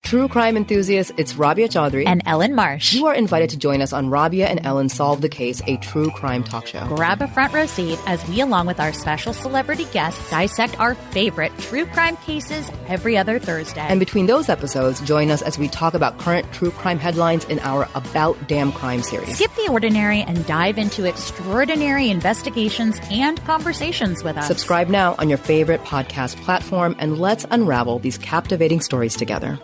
True crime enthusiasts, it's Rabia Chaudhry and Ellen Marsh. You are invited to join us on Rabia and Ellen Solve the Case, a true crime talk show. Grab a front row seat as we, along with our special celebrity guests, dissect our favorite true crime cases every other Thursday. And between those episodes, join us as we talk about current true crime headlines in our About Damn Crime series. Skip the ordinary and dive into extraordinary investigations and conversations with us. Subscribe now on your favorite podcast platform, and let's unravel these captivating stories together.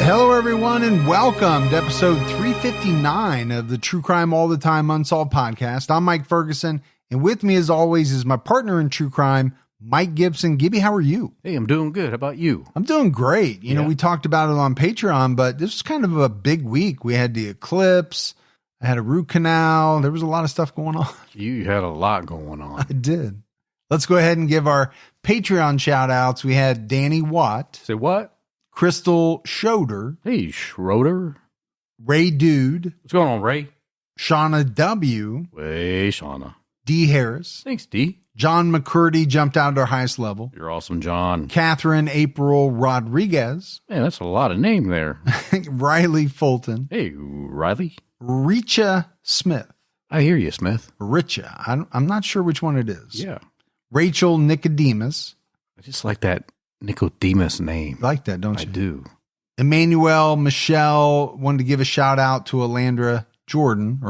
Hello, everyone, and welcome to episode 359 of the True Crime All the Time Unsolved podcast. I'm Mike Ferguson, and with me, as always, is my partner in true crime, Mike Gibson. Gibby, how are you? Hey, I'm doing good. How about you? I'm doing great. You know, we talked about it on Patreon, but this was kind of a big week. We had the eclipse. I had a root canal. There was a lot of stuff going on. You had a lot going on. I did. Let's go ahead and give our Patreon shout outs. We had Danny Watt. Say what? Crystal Schroeder. Hey, Schroeder. Ray Dude. What's going on, Ray? Shauna W. Hey, Shauna. D. Harris. Thanks, D. John McCurdy jumped out to our highest level. You're awesome, John. Catherine April Rodriguez. Man, that's a lot of name there. Riley Fulton. Hey, Riley. Richa Smith. I hear you, Smith. Richa. I'm not sure which one it is. Yeah. Rachel Nicodemus. I just like that Nicodemus name. You like that, don't you? I do. Emmanuel Michelle wanted to give a shout out to Alondra Jordan.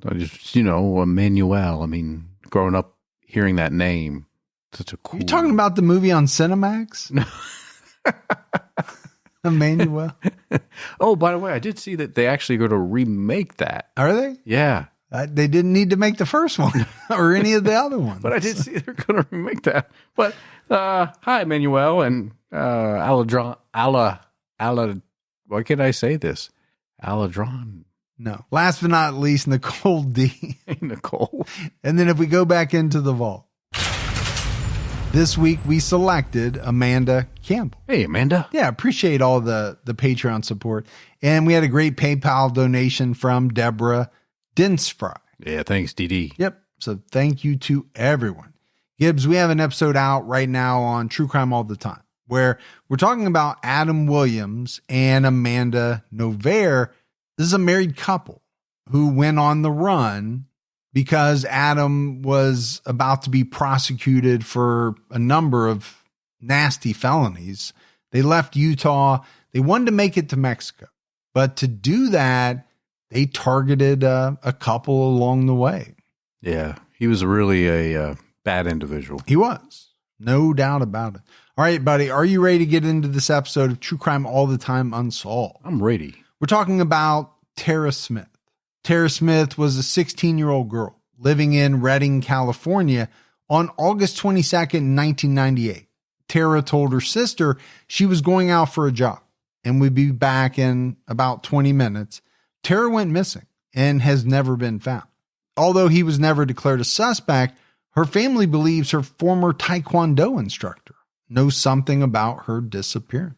I just, Emmanuel. I mean, growing up hearing that name, such a cool. You talking about the movie on Cinemax? No. Emmanuel. Oh, by the way, I did see that they actually go to remake that. Are they? Yeah. They didn't need to make the first one or any of the other ones. But I did see they're going to remake that. But hi, Emmanuel and Aladron. Why can't I say this? Aladron. No. Last but not least, Nicole D. Hey, Nicole. And then if we go back into the vault, this week we selected Amanda Campbell. Hey, Amanda. Yeah, appreciate all the Patreon support. And we had a great PayPal donation from Deborah Dinsfry. Yeah, thanks, DD. Yep. So thank you to everyone. Gibbs, we have an episode out right now on True Crime All the Time where we're talking about Adam Williams and Amanda Novaire. This is a married couple who went on the run because Adam was about to be prosecuted for a number of nasty felonies. They left Utah. They wanted to make it to Mexico. But to do that, they targeted a couple along the way. Yeah, he was really a bad individual. He was. No doubt about it. All right, buddy, are you ready to get into this episode of True Crime All the Time Unsolved? I'm ready. We're talking about Tera Smith. Tera Smith was a 16-year-old girl living in Redding, California on August 22nd, 1998. Tera told her sister she was going out for a jog and would be back in about 20 minutes. Tera went missing and has never been found. Although he was never declared a suspect, her family believes her former Taekwondo instructor knows something about her disappearance.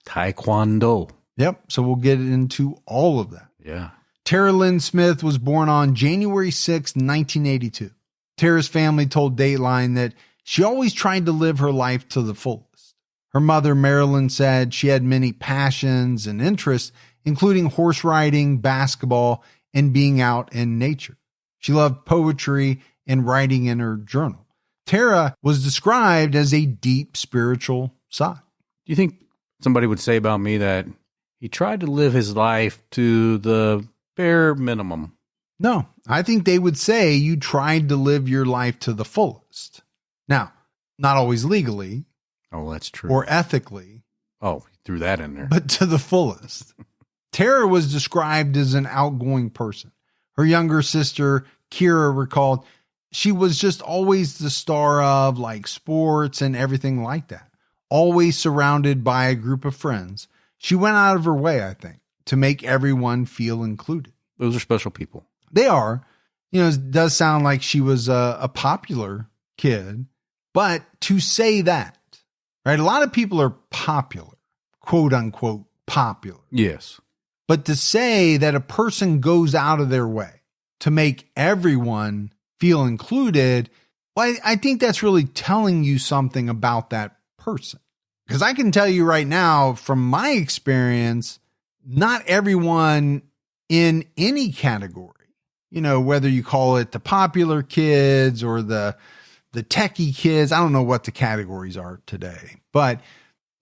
Taekwondo. Yep. So we'll get into all of that. Yeah. Tera Lynn Smith was born on January 6, 1982. Tera's family told Dateline that she always tried to live her life to the fullest. Her mother, Marilyn, said she had many passions and interests, including horse riding, basketball, and being out in nature. She loved poetry and writing in her journal. Tera was described as a deep spiritual side. Do you think somebody would say about me that he tried to live his life to the bare minimum? No, I think they would say you tried to live your life to the fullest. Now, not always legally. Oh, that's true. Or ethically. Oh, he threw that in there. But to the fullest. Tera was described as an outgoing person. Her younger sister, Kira, recalled she was just always the star of like sports and everything like that. always surrounded by a group of friends, she went out of her way, I think, to make everyone feel included. Those are special people. They are. It does sound like she was a popular kid, but to say that, right? A lot of people are popular, quote unquote, popular. Yes. But to say that a person goes out of their way to make everyone feel included, well, I think that's really telling you something about that person. Because I can tell you right now, from my experience, not everyone in any category, whether you call it the popular kids or the techie kids, I don't know what the categories are today, but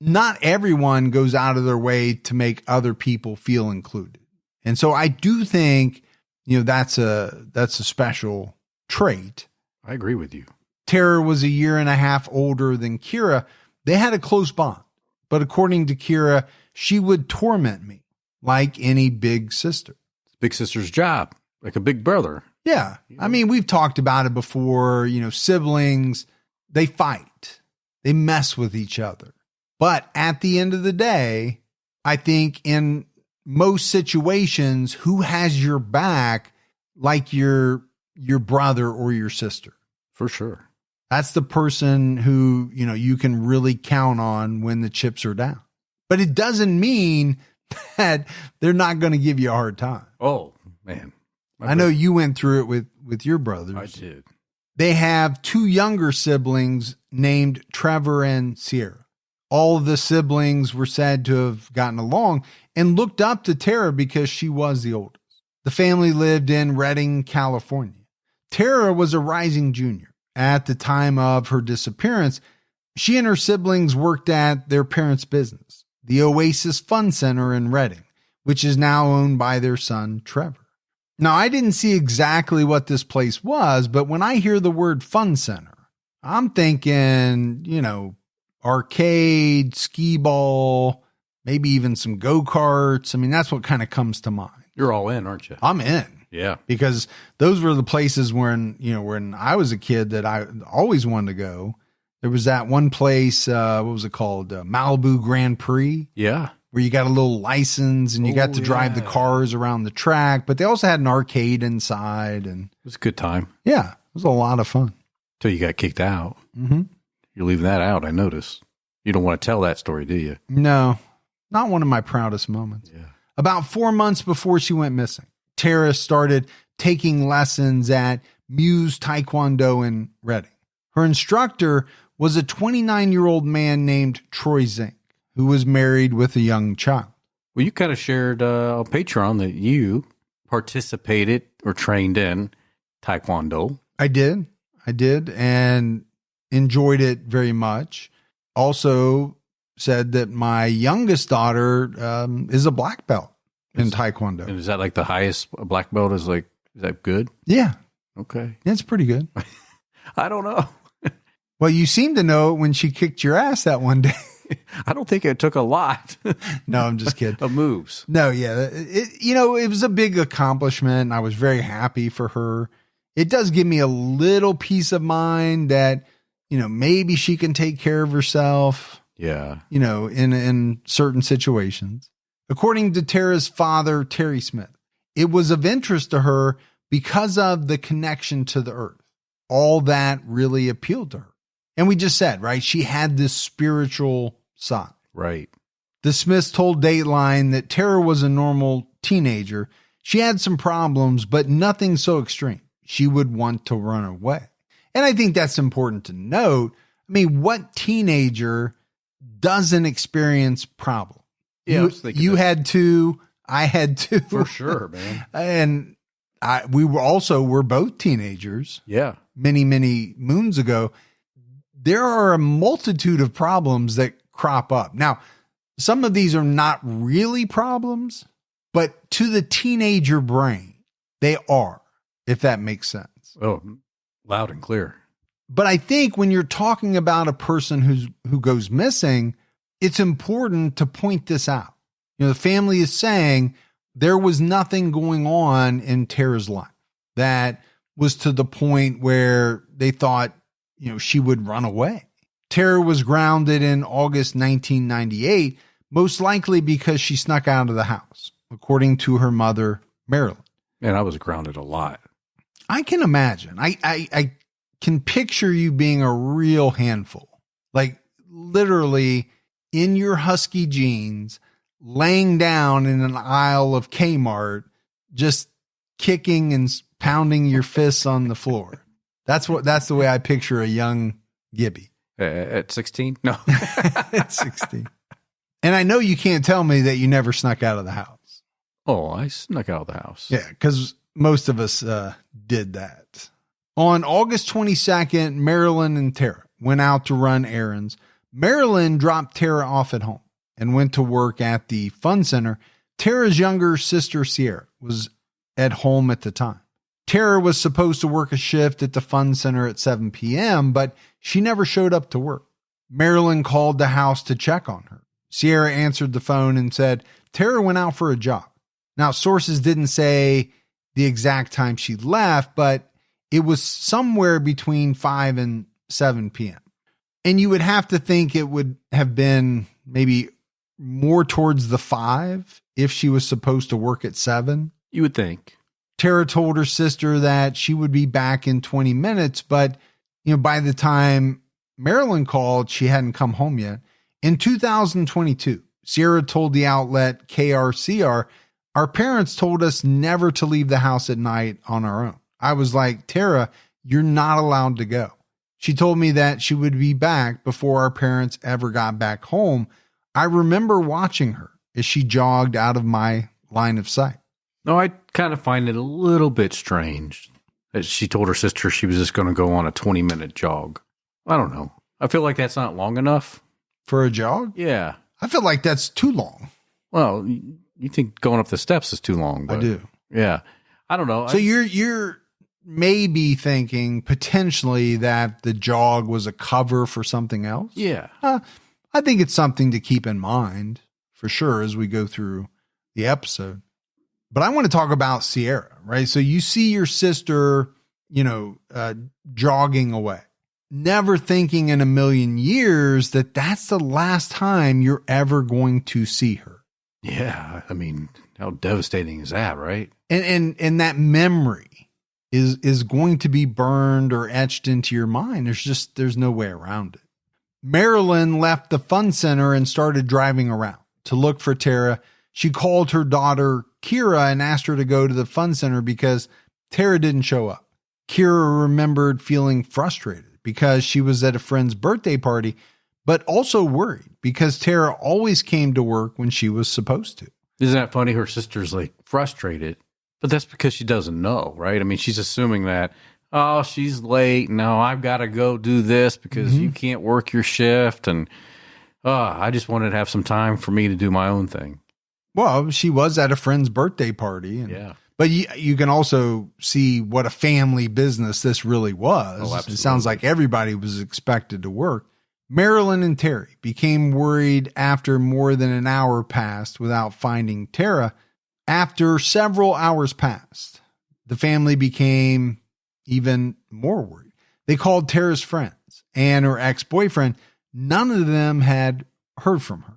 not everyone goes out of their way to make other people feel included. And so I do think, that's a special trait. I agree with you. Tera was a year and a half older than Kira. They had a close bond, but according to Kira, she would torment me like any big sister. Big sister's job, like a big brother. Yeah. I mean, we've talked about it before, siblings, they fight, they mess with each other. But at the end of the day, I think in most situations, who has your back like your brother or your sister? For sure. That's the person who, you can really count on when the chips are down. But it doesn't mean that they're not going to give you a hard time. Oh, man. I know you went through it with your brothers. I did. They have two younger siblings named Trevor and Sierra. All of the siblings were said to have gotten along and looked up to Tera because she was the oldest. The family lived in Redding, California. Tera was a rising junior. At the time of her disappearance, she and her siblings worked at their parents' business, the Oasis Fun Center in Redding, which is now owned by their son, Trevor. Now, I didn't see exactly what this place was, but when I hear the word fun center, I'm thinking, arcade, skee ball, maybe even some go-karts. I mean, that's what kind of comes to mind. You're all in, aren't you? I'm in. Yeah. Because those were the places when I was a kid that I always wanted to go. There was that one place, what was it called? Malibu Grand Prix. Yeah. Where you got a little license and you got to drive the cars around the track, but they also had an arcade inside. And it was a good time. Yeah. It was a lot of fun. Till you got kicked out. Mm-hmm. You're leaving that out, I notice. You don't want to tell that story, do you? No, not one of my proudest moments. Yeah. About 4 months before she went missing, Tera started taking lessons at Muse Taekwondo in Redding. Her instructor was a 29-year-old man named Troy Zink, who was married with a young child. Well, you kind of shared on Patreon that you participated or trained in Taekwondo. I did, and enjoyed it very much. Also said that my youngest daughter is a black belt in Taekwondo. And is that like the highest a black belt is like, is that good? Yeah. Okay. It's pretty good. I don't know. Well, you seem to know it when she kicked your ass that one day. I don't think it took a lot. No, I'm just kidding. Of moves. No, yeah. It was a big accomplishment. And I was very happy for her. It does give me a little peace of mind that, maybe she can take care of herself. Yeah. In certain situations. According to Tera's father, Tera Smith, it was of interest to her because of the connection to the earth. All that really appealed to her. And we just said, right, she had this spiritual side. Right. The Smiths told Dateline that Tera was a normal teenager. She had some problems, but nothing so extreme. She would want to run away. And I think that's important to note. I mean, what teenager doesn't experience problems? Yeah, you had to, I had to. For sure, man. And we're both teenagers. Yeah. Many, many moons ago. There are a multitude of problems that crop up. Now, some of these are not really problems, but to the teenager brain, they are, if that makes sense. Oh, loud and clear. But I think when you're talking about a person who goes missing, it's important to point this out. The family is saying there was nothing going on in Tera's life that was to the point where they thought, she would run away. Tera was grounded in August 1998, most likely because she snuck out of the house, according to her mother, Marilyn. Man, I was grounded a lot. I can imagine. I can picture you being a real handful. Like literally in your husky jeans, laying down in an aisle of Kmart, just kicking and pounding your fists on the floor. That's the way I picture a young Gibby. At 16? No. At 16. And I know you can't tell me that you never snuck out of the house. Oh, I snuck out of the house. Yeah, because most of us did that. On August 22nd, Marilyn and Tera went out to run errands. Marilyn dropped Tera off at home and went to work at the fun center. Tera's younger sister, Sierra, was at home at the time. Tera was supposed to work a shift at the fun center at 7 p.m., but she never showed up to work. Marilyn called the house to check on her. Sierra answered the phone and said Tera went out for a jog. Now, sources didn't say the exact time she left, but it was somewhere between 5 and 7 p.m. And you would have to think it would have been maybe more towards the 5 if she was supposed to work at 7. You would think. Tera told her sister that she would be back in 20 minutes, but by the time Marilyn called, she hadn't come home yet. In 2022, Sierra told the outlet KRCR, "Our parents told us never to leave the house at night on our own. I was like, Tera, you're not allowed to go. She told me that she would be back before our parents ever got back home. I remember watching her as she jogged out of my line of sight." No, I kind of find it a little bit strange that she told her sister she was just going to go on a 20-minute jog. I don't know. I feel like that's not long enough. For a jog? Yeah. I feel like that's too long. Well, you think going up the steps is too long. But I do. Yeah. I don't know. So you're maybe thinking potentially that the jog was a cover for something else? Yeah. I think it's something to keep in mind for sure as we go through the episode. But I want to talk about Sierra, right? So you see your sister, jogging away, never thinking in a million years that that's the last time you're ever going to see her. Yeah. I mean, how devastating is that, right? And that memory is going to be burned or etched into your mind. There's no way around it. Marilyn left the fun center and started driving around to look for Tera. She called her daughter Kira and asked her to go to the fun center because Tera didn't show up. Kira remembered feeling frustrated because she was at a friend's birthday party, but also worried because Tera always came to work when she was supposed to. Isn't that funny? Her sister's like frustrated, but that's because she doesn't know, right? I mean, she's assuming that, oh, she's late. No, I've got to go do this because you can't work your shift. And I just wanted to have some time for me to do my own thing. Well, she was at a friend's birthday party. Yeah. But you can also see what a family business this really was. Oh, absolutely. It sounds like everybody was expected to work. Marilyn and Terry became worried after more than an hour passed without finding Tera. After several hours passed, the family became even more worried. They called Tera's friends and her ex-boyfriend. None of them had heard from her.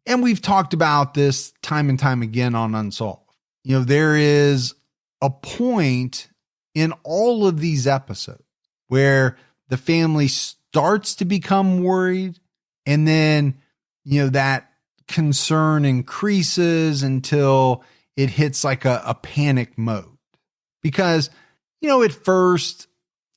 And we've talked about this time and time again on Unsolved. There is a point in all of these episodes where the family starts to become worried, and then, that concern increases until it hits like a panic mode. Because, at first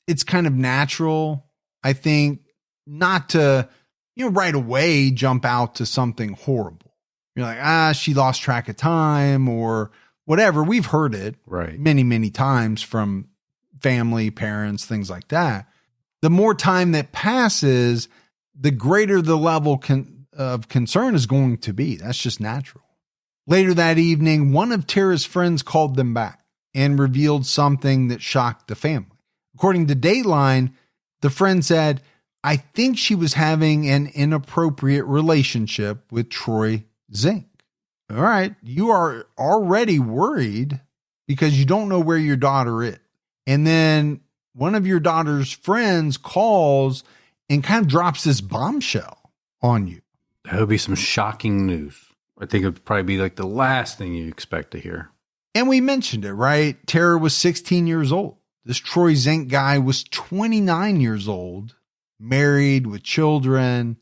it's kind of natural, I think, not to, right away jump out to something horrible. You're like, she lost track of time or whatever. We've heard it right many, many times from family, parents, things like that. The more time that passes, the greater the level of concern is going to be. That's just natural. Later that evening, one of Tera's friends called them back and revealed something that shocked the family. According to Dateline, the friend said, "I think she was having an inappropriate relationship with Troy Zink." All right, you are already worried because you don't know where your daughter is. And then one of your daughter's friends calls and kind of drops this bombshell on you. That would be some shocking news. I think it would probably be like the last thing you expect to hear. And we mentioned it, right? Tera was 16 years old. This Troy Zink guy was 29 years old, married with children.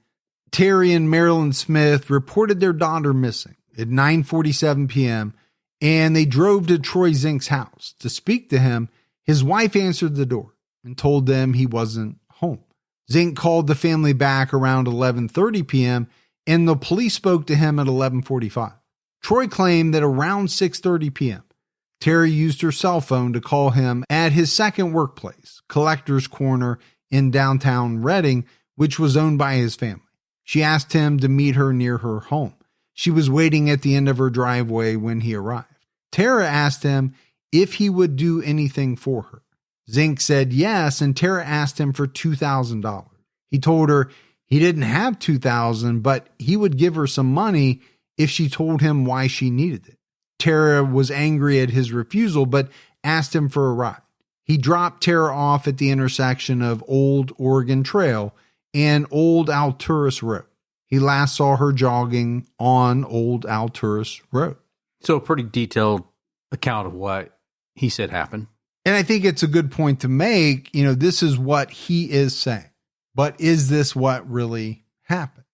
Terry and Marilyn Smith reported their daughter missing at 9:47 p.m., and they drove to Troy Zink's house to speak to him. His wife answered the door and told them he wasn't home. Zink called the family back around 11:30 p.m., and the police spoke to him at 11:45. Troy claimed that around 6:30 p.m., Terry used her cell phone to call him at his second workplace, Collector's Corner in downtown Reading, which was owned by his family. She asked him to meet her near her home. She was waiting at the end of her driveway when he arrived. Tera asked him if he would do anything for her. Zink said yes, and Tera asked him for $2,000. He told her he didn't have $2,000, but he would give her some money if she told him why she needed it. Tera was angry at his refusal, but asked him for a ride. He dropped Tera off at the intersection of Old Oregon Trail and Old Alturas Road. He last saw her jogging on Old Alturas Road. So a pretty detailed account of what he said happened. And I think it's a good point to make. This is what he is saying. But is this what really happened?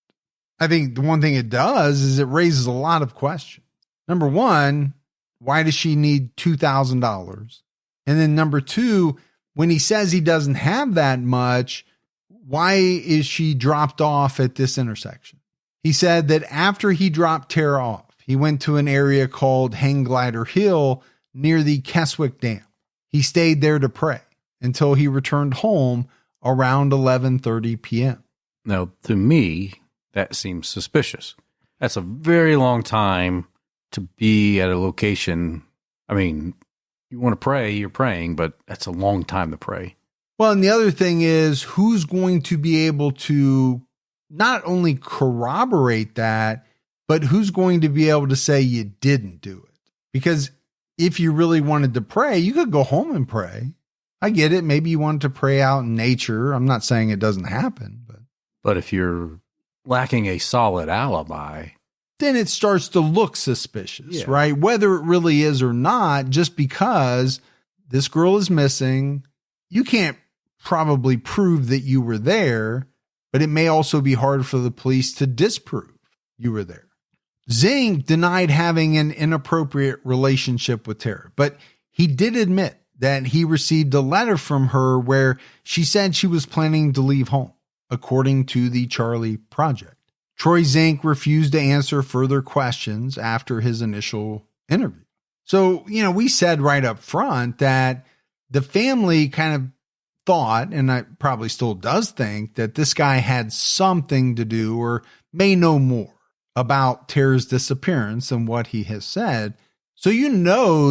I think the one thing it does is it raises a lot of questions. Number one, why does she need $2,000? And then number two, when he says he doesn't have that much, why is she dropped off at this intersection? He said that after he dropped Tera off, he went to an area called Hang Glider Hill near the Keswick Dam. He stayed there to pray until he returned home around 11:30 p.m. Now, to me, that seems suspicious. That's a very long time to be at a location. I mean, you want to pray, you're praying, but that's a long time to pray. Well, and the other thing is, who's going to be able to not only corroborate that, but who's going to be able to say you didn't do it? Because if you really wanted to pray, you could go home and pray. I get it. Maybe you wanted to pray out in nature. I'm not saying it doesn't happen, but if you're lacking a solid alibi, then it starts to look suspicious, right? Whether it really is or not, just because this girl is missing, you can't probably prove that you were there, but it may also be hard for the police to disprove you were there. Zink denied having an inappropriate relationship with Tera, but he did admit that he received a letter from her where she said she was planning to leave home, according to the Charlie Project. Troy Zink refused to answer further questions after his initial interview. So, we said right up front that the family kind of thought, and I probably still does think, that this guy had something to do or may know more about Tera's disappearance and what he has said. So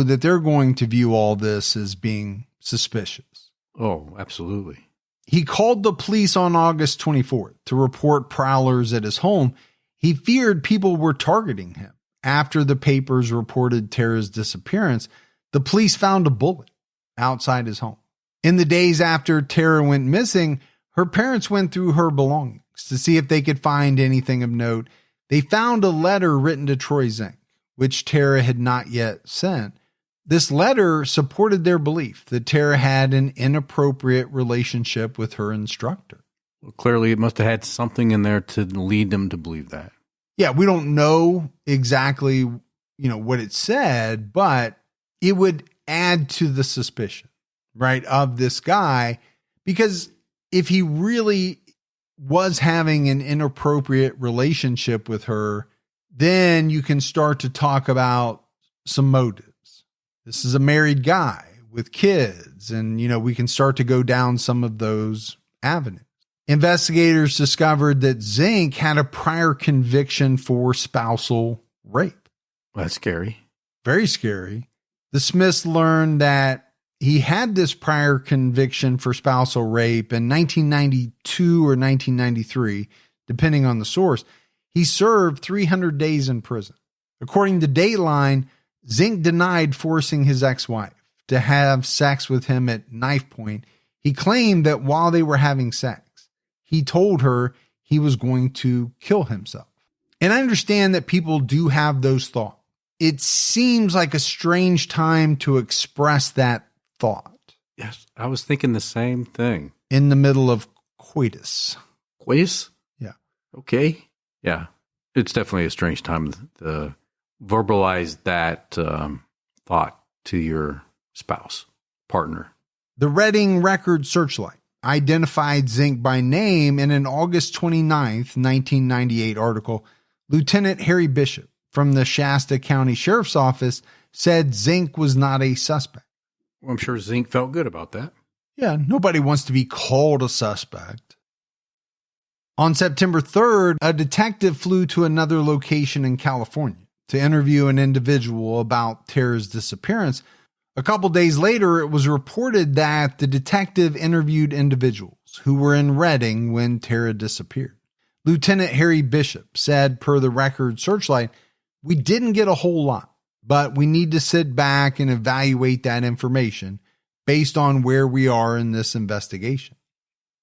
that they're going to view all this as being suspicious. Oh, absolutely. He called the police on August 24th to report prowlers at his home. He feared people were targeting him. After the papers reported Tera's disappearance, the police found a bullet outside his home. In the days after Tera went missing, her parents went through her belongings to see if they could find anything of note. They found a letter written to Troy Zink, which Tera had not yet sent. This letter supported their belief that Tera had an inappropriate relationship with her instructor. Well, clearly it must have had something in there to lead them to believe that. Yeah, we don't know exactly, what it said, but it would add to the suspicion, right, of this guy, because if he really was having an inappropriate relationship with her, then you can start to talk about some motives. This is a married guy with kids, and, we can start to go down some of those avenues. Investigators discovered that Zink had a prior conviction for spousal rape. Well, that's scary. Very scary. The Smiths learned that he had this prior conviction for spousal rape in 1992 or 1993, depending on the source. He served 300 days in prison. According to Dateline, Zink denied forcing his ex-wife to have sex with him at knife point. He claimed that while they were having sex, he told her he was going to kill himself. And I understand that people do have those thoughts. It seems like a strange time to express that thought. Yes, I was thinking the same thing. In the middle of coitus. Coitus? Yeah. Okay. Yeah. It's definitely a strange time to verbalize that thought to your spouse, partner. The Reading Record Searchlight identified Zink by name in an August 29th, 1998 article. Lieutenant Harry Bishop from the Shasta County Sheriff's Office said Zink was not a suspect. Well, I'm sure Zink felt good about that. Yeah, nobody wants to be called a suspect. On September 3rd, a detective flew to another location in California to interview an individual about Tera's disappearance. A couple days later, it was reported that the detective interviewed individuals who were in Reading when Tera disappeared. Lieutenant Harry Bishop said, per the Record Searchlight, "We didn't get a whole lot, but we need to sit back and evaluate that information based on where we are in this investigation."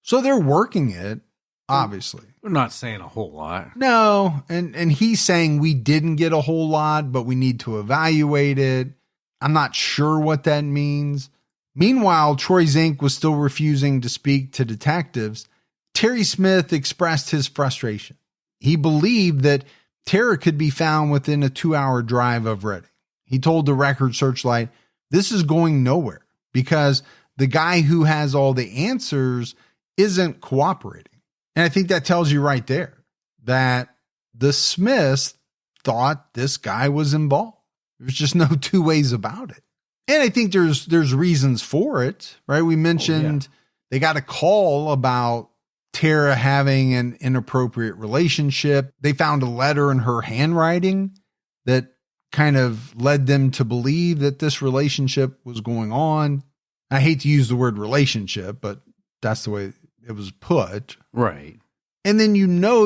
So they're working it, obviously. We're not saying a whole lot. No, and he's saying we didn't get a whole lot, but we need to evaluate it. I'm not sure what that means. Meanwhile, Troy Zink was still refusing to speak to detectives. Tera Smith expressed his frustration. He believed that Tera could be found within a 2-hour drive of Reading. He told the Record Searchlight, "This is going nowhere because the guy who has all the answers isn't cooperating." And I think that tells you right there that the Smiths thought this guy was involved. There's just no two ways about it. And I think there's reasons for it, right? We mentioned they got a call about Tera having an inappropriate relationship. They found a letter in her handwriting that kind of led them to believe that this relationship was going on. I hate to use the word relationship, but that's the way it was put. Right. And then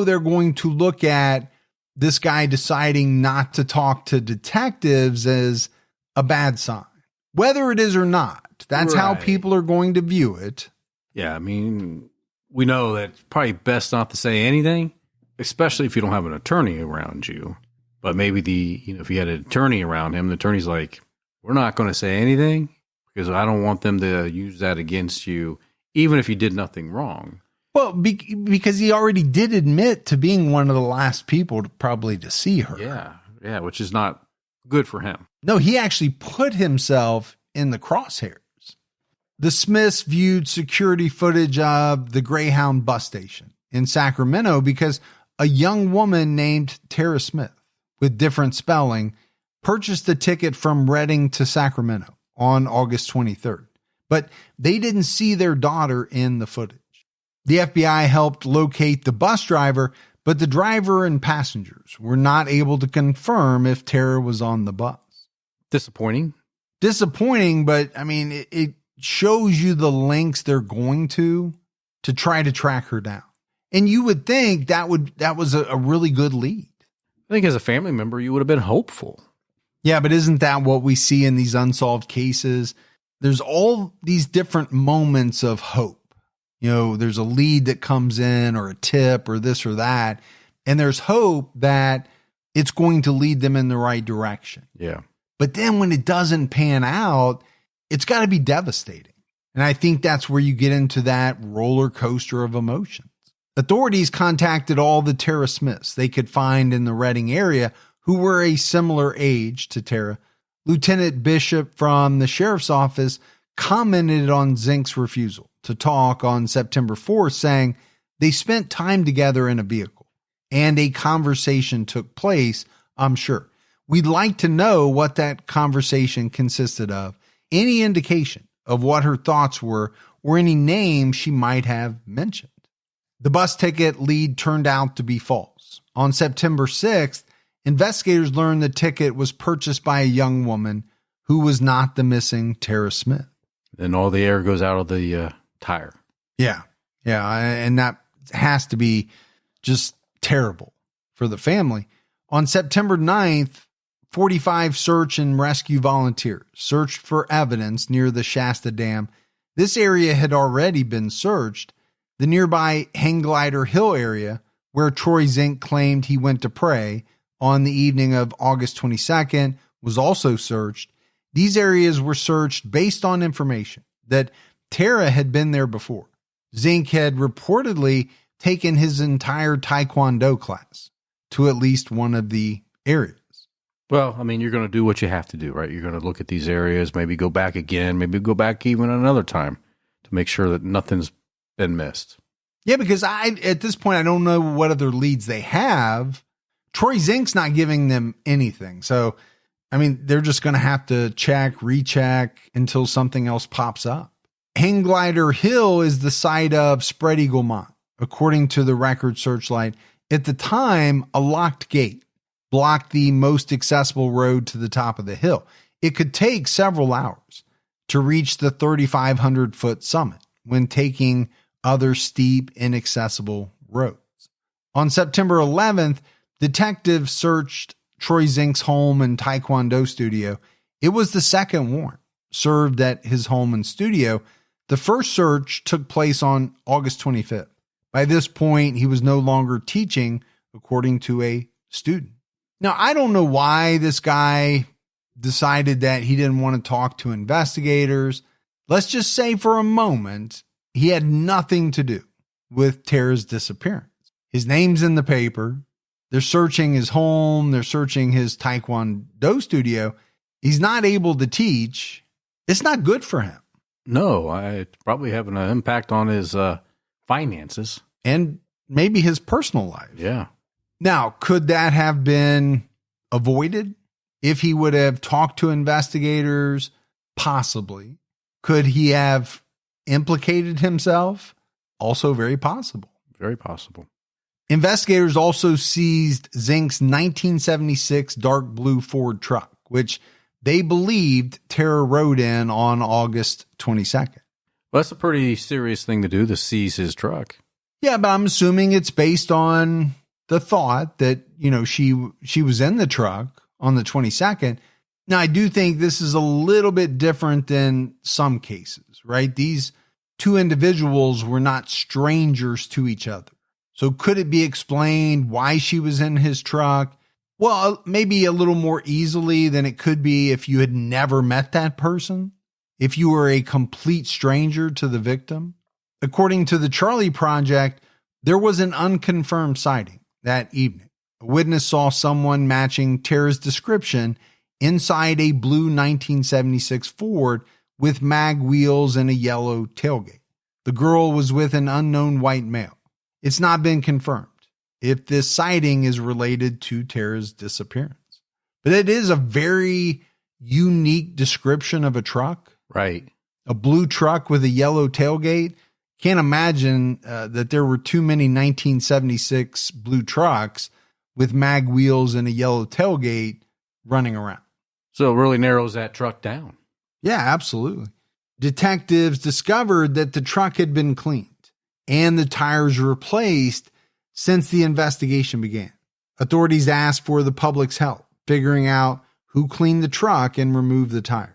they're going to look at this guy deciding not to talk to detectives as a bad sign. Whether it is or not, that's how people are going to view it. Yeah, I mean, we know that it's probably best not to say anything, especially if you don't have an attorney around you. But maybe if you had an attorney around him, the attorney's like, "We're not going to say anything because I don't want them to use that against you, even if you did nothing wrong." Well, because he already did admit to being one of the last people to see her. Yeah, which is not good for him. No, he actually put himself in the crosshairs. The Smiths viewed security footage of the Greyhound bus station in Sacramento because a young woman named Tera Smith, with different spelling, purchased a ticket from Reading to Sacramento on August 23rd. But they didn't see their daughter in the footage. The FBI helped locate the bus driver, but the driver and passengers were not able to confirm if Tera was on the bus. Disappointing, but I mean, it shows you the lengths they're going to try to track her down. And you would think that was a really good lead. I think as a family member, you would have been hopeful. Yeah, but isn't that what we see in these unsolved cases? There's all these different moments of hope. There's a lead that comes in or a tip or this or that. And there's hope that it's going to lead them in the right direction. Yeah. But then when it doesn't pan out, it's got to be devastating. And I think that's where you get into that roller coaster of emotions. Authorities contacted all the Tera Smiths they could find in the Reading area who were a similar age to Tera. Lieutenant Bishop from the sheriff's office commented on Zink's refusal to talk on September 4th, saying they spent time together in a vehicle and a conversation took place, I'm sure. We'd like to know what that conversation consisted of, any indication of what her thoughts were, or any name she might have mentioned. The bus ticket lead turned out to be false. On September 6th, investigators learned the ticket was purchased by a young woman who was not the missing Tera Smith. Then all the air goes out of the tire. Yeah. And that has to be just terrible for the family. On September 9th, 45 search and rescue volunteers searched for evidence near the Shasta Dam. This area had already been searched. The nearby Hang Glider Hill area, where Troy Zink claimed he went to pray on the evening of August 22nd, was also searched. These areas were searched based on information that Tera had been there before. Zink had reportedly taken his entire Taekwondo class to at least one of the areas. Well, I mean, you're going to do what you have to do, right? You're going to look at these areas, maybe go back again, maybe go back even another time to make sure that nothing's been missed. Yeah, because at this point, I don't know what other leads they have. Troy Zink's not giving them anything. So, I mean, they're just going to have to check, recheck until something else pops up. Hang Glider Hill is the site of Spread Eagle Mont. According to the Record Searchlight, at the time, a locked gate blocked the most accessible road to the top of the hill. It could take several hours to reach the 3,500-foot summit when taking other steep, inaccessible roads. On September 11th, detectives searched Troy Zink's home and Taekwondo studio. It was the second warrant served at his home and studio. The first search took place on August 25th. By this point, he was no longer teaching, according to a student. Now, I don't know why this guy decided that he didn't want to talk to investigators. Let's just say for a moment, he had nothing to do with Tera's disappearance. His name's in the paper. They're searching his home. They're searching his Taekwondo studio. He's not able to teach. It's not good for him. No, it's probably having an impact on his finances. And maybe his personal life. Yeah. Now, could that have been avoided if he would have talked to investigators? Possibly. Could he have implicated himself? Also very possible. Very possible. Investigators also seized Zink's 1976 dark blue Ford truck, which they believed Tera rode in on August 22nd. Well, that's a pretty serious thing to do, to seize his truck. Yeah, but I'm assuming it's based on the thought that, you know, she was in the truck on the 22nd. Now, I do think this is a little bit different than some cases, right? These two individuals were not strangers to each other. So could it be explained why she was in his truck? Well, maybe a little more easily than it could be if you had never met that person, if you were a complete stranger to the victim. According to the Charlie Project, there was an unconfirmed sighting that evening. A witness saw someone matching Tera's description inside a blue 1976 Ford with mag wheels and a yellow tailgate. The girl was with an unknown white male. It's not been confirmed if this sighting is related to Tera's disappearance. But it is a very unique description of a truck. Right. A blue truck with a yellow tailgate. Can't imagine that there were too many 1976 blue trucks with mag wheels and a yellow tailgate running around. So it really narrows that truck down. Yeah, absolutely. Detectives discovered that the truck had been cleaned and the tires replaced since the investigation began. Authorities asked for the public's help, figuring out who cleaned the truck and removed the tires.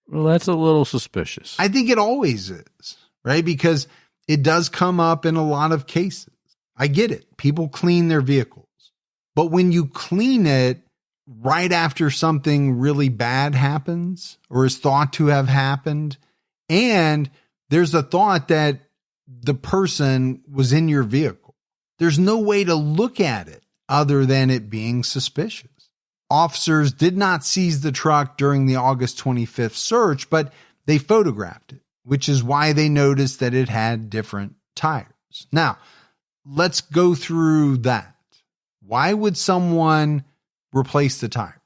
Well, that's a little suspicious. I think it always is, right? Because it does come up in a lot of cases. I get it. People clean their vehicles. But when you clean it right after something really bad happens or is thought to have happened, and there's a thought that the person was in your vehicle, there's no way to look at it other than it being suspicious. Officers did not seize the truck during the August 25th search, but they photographed it, which is why they noticed that it had different tires. Now, let's go through that. Why would someone replace the tires?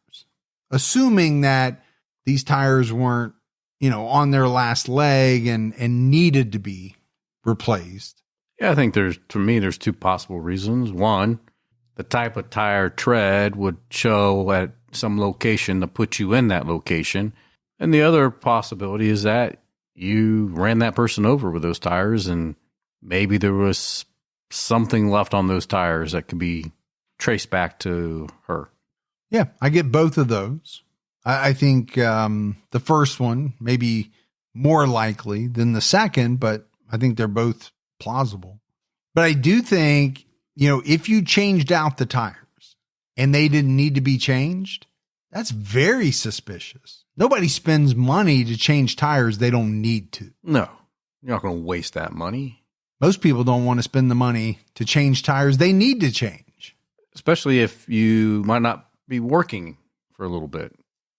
Assuming that these tires weren't, on their last leg and needed to be replaced. Yeah, I think there's two possible reasons. One, the type of tire tread would show at some location to put you in that location. And the other possibility is that you ran that person over with those tires and maybe there was something left on those tires that could be traced back to her. Yeah, I get both of those. I think the first one may be more likely than the second, but I think they're both plausible. But I do think, if you changed out the tires and they didn't need to be changed, that's very suspicious. Nobody spends money to change tires they don't need to. No, you're not going to waste that money. Most people don't want to spend the money to change tires they need to change. Especially if you might not be working for a little bit.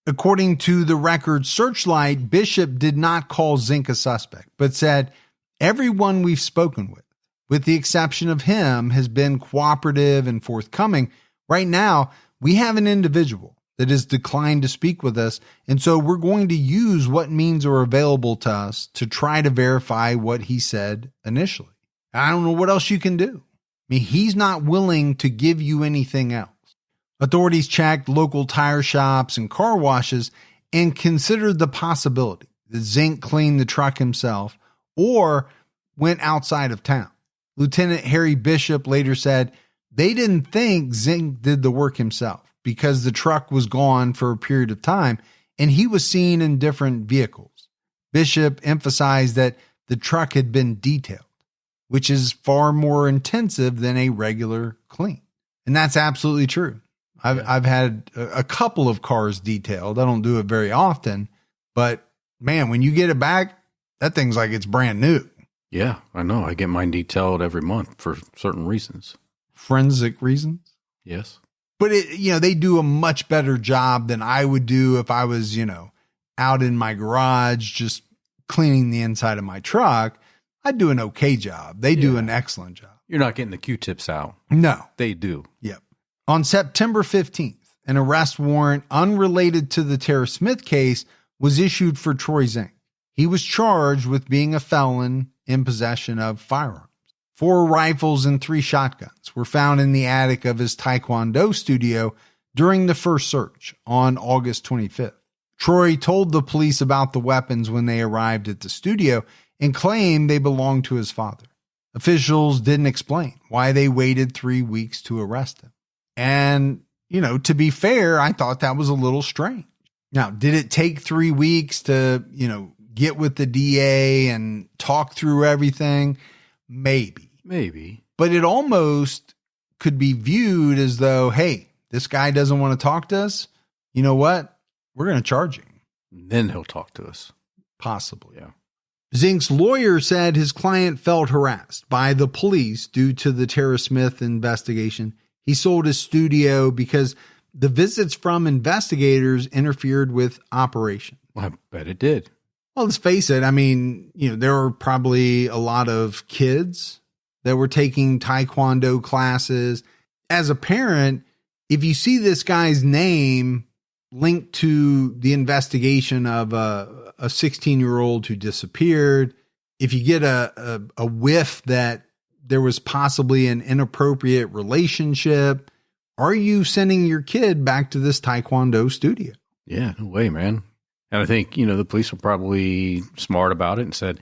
According to the record Searchlight, Bishop did not call Zink a suspect, but said, everyone we've spoken with the exception of him, has been cooperative and forthcoming. Right now, we have an individual that has declined to speak with us, and so we're going to use what means are available to us to try to verify what he said initially. I don't know what else you can do. I mean, he's not willing to give you anything else. Authorities checked local tire shops and car washes and considered the possibility that Zink cleaned the truck himself or went outside of town. Lieutenant Harry Bishop later said they didn't think Zink did the work himself because the truck was gone for a period of time and he was seen in different vehicles. Bishop emphasized that the truck had been detailed, which is far more intensive than a regular clean. And that's absolutely true. I've had a couple of cars detailed. I don't do it very often, but man, when you get it back, that thing's like it's brand new. Yeah, I know. I get mine detailed every month for certain reasons. Forensic reasons? Yes. But they do a much better job than I would do if I was, out in my garage just cleaning the inside of my truck. I'd do an okay job. They do an excellent job. You're not getting the Q-tips out. No. They do. Yep. On September 15th, an arrest warrant unrelated to the Tera Smith case was issued for Troy Zink. He was charged with being a felon in possession of firearms. 4 rifles and 3 shotguns were found in the attic of his Taekwondo studio during the first search on August 25th. Troy told the police about the weapons when they arrived at the studio and claimed they belonged to his father. Officials didn't explain why they waited 3 weeks to arrest him. And, to be fair, I thought that was a little strange. Now, did it take 3 weeks to, get with the DA and talk through everything? Maybe. But it almost could be viewed as though, hey, this guy doesn't want to talk to us. You know what? We're going to charge him. Then he'll talk to us. Possibly. Yeah. Zink's lawyer said his client felt harassed by the police due to the Tera Smith investigation. He sold his studio because the visits from investigators interfered with operation. Well, I bet it did. Well, let's face it. I mean, there were probably a lot of kids that were taking Taekwondo classes. As a parent, if you see this guy's name linked to the investigation of a 16-year-old who disappeared, if you get a whiff that there was possibly an inappropriate relationship, are you sending your kid back to this Taekwondo studio? Yeah, no way, man. And I think, the police were probably smart about it and said,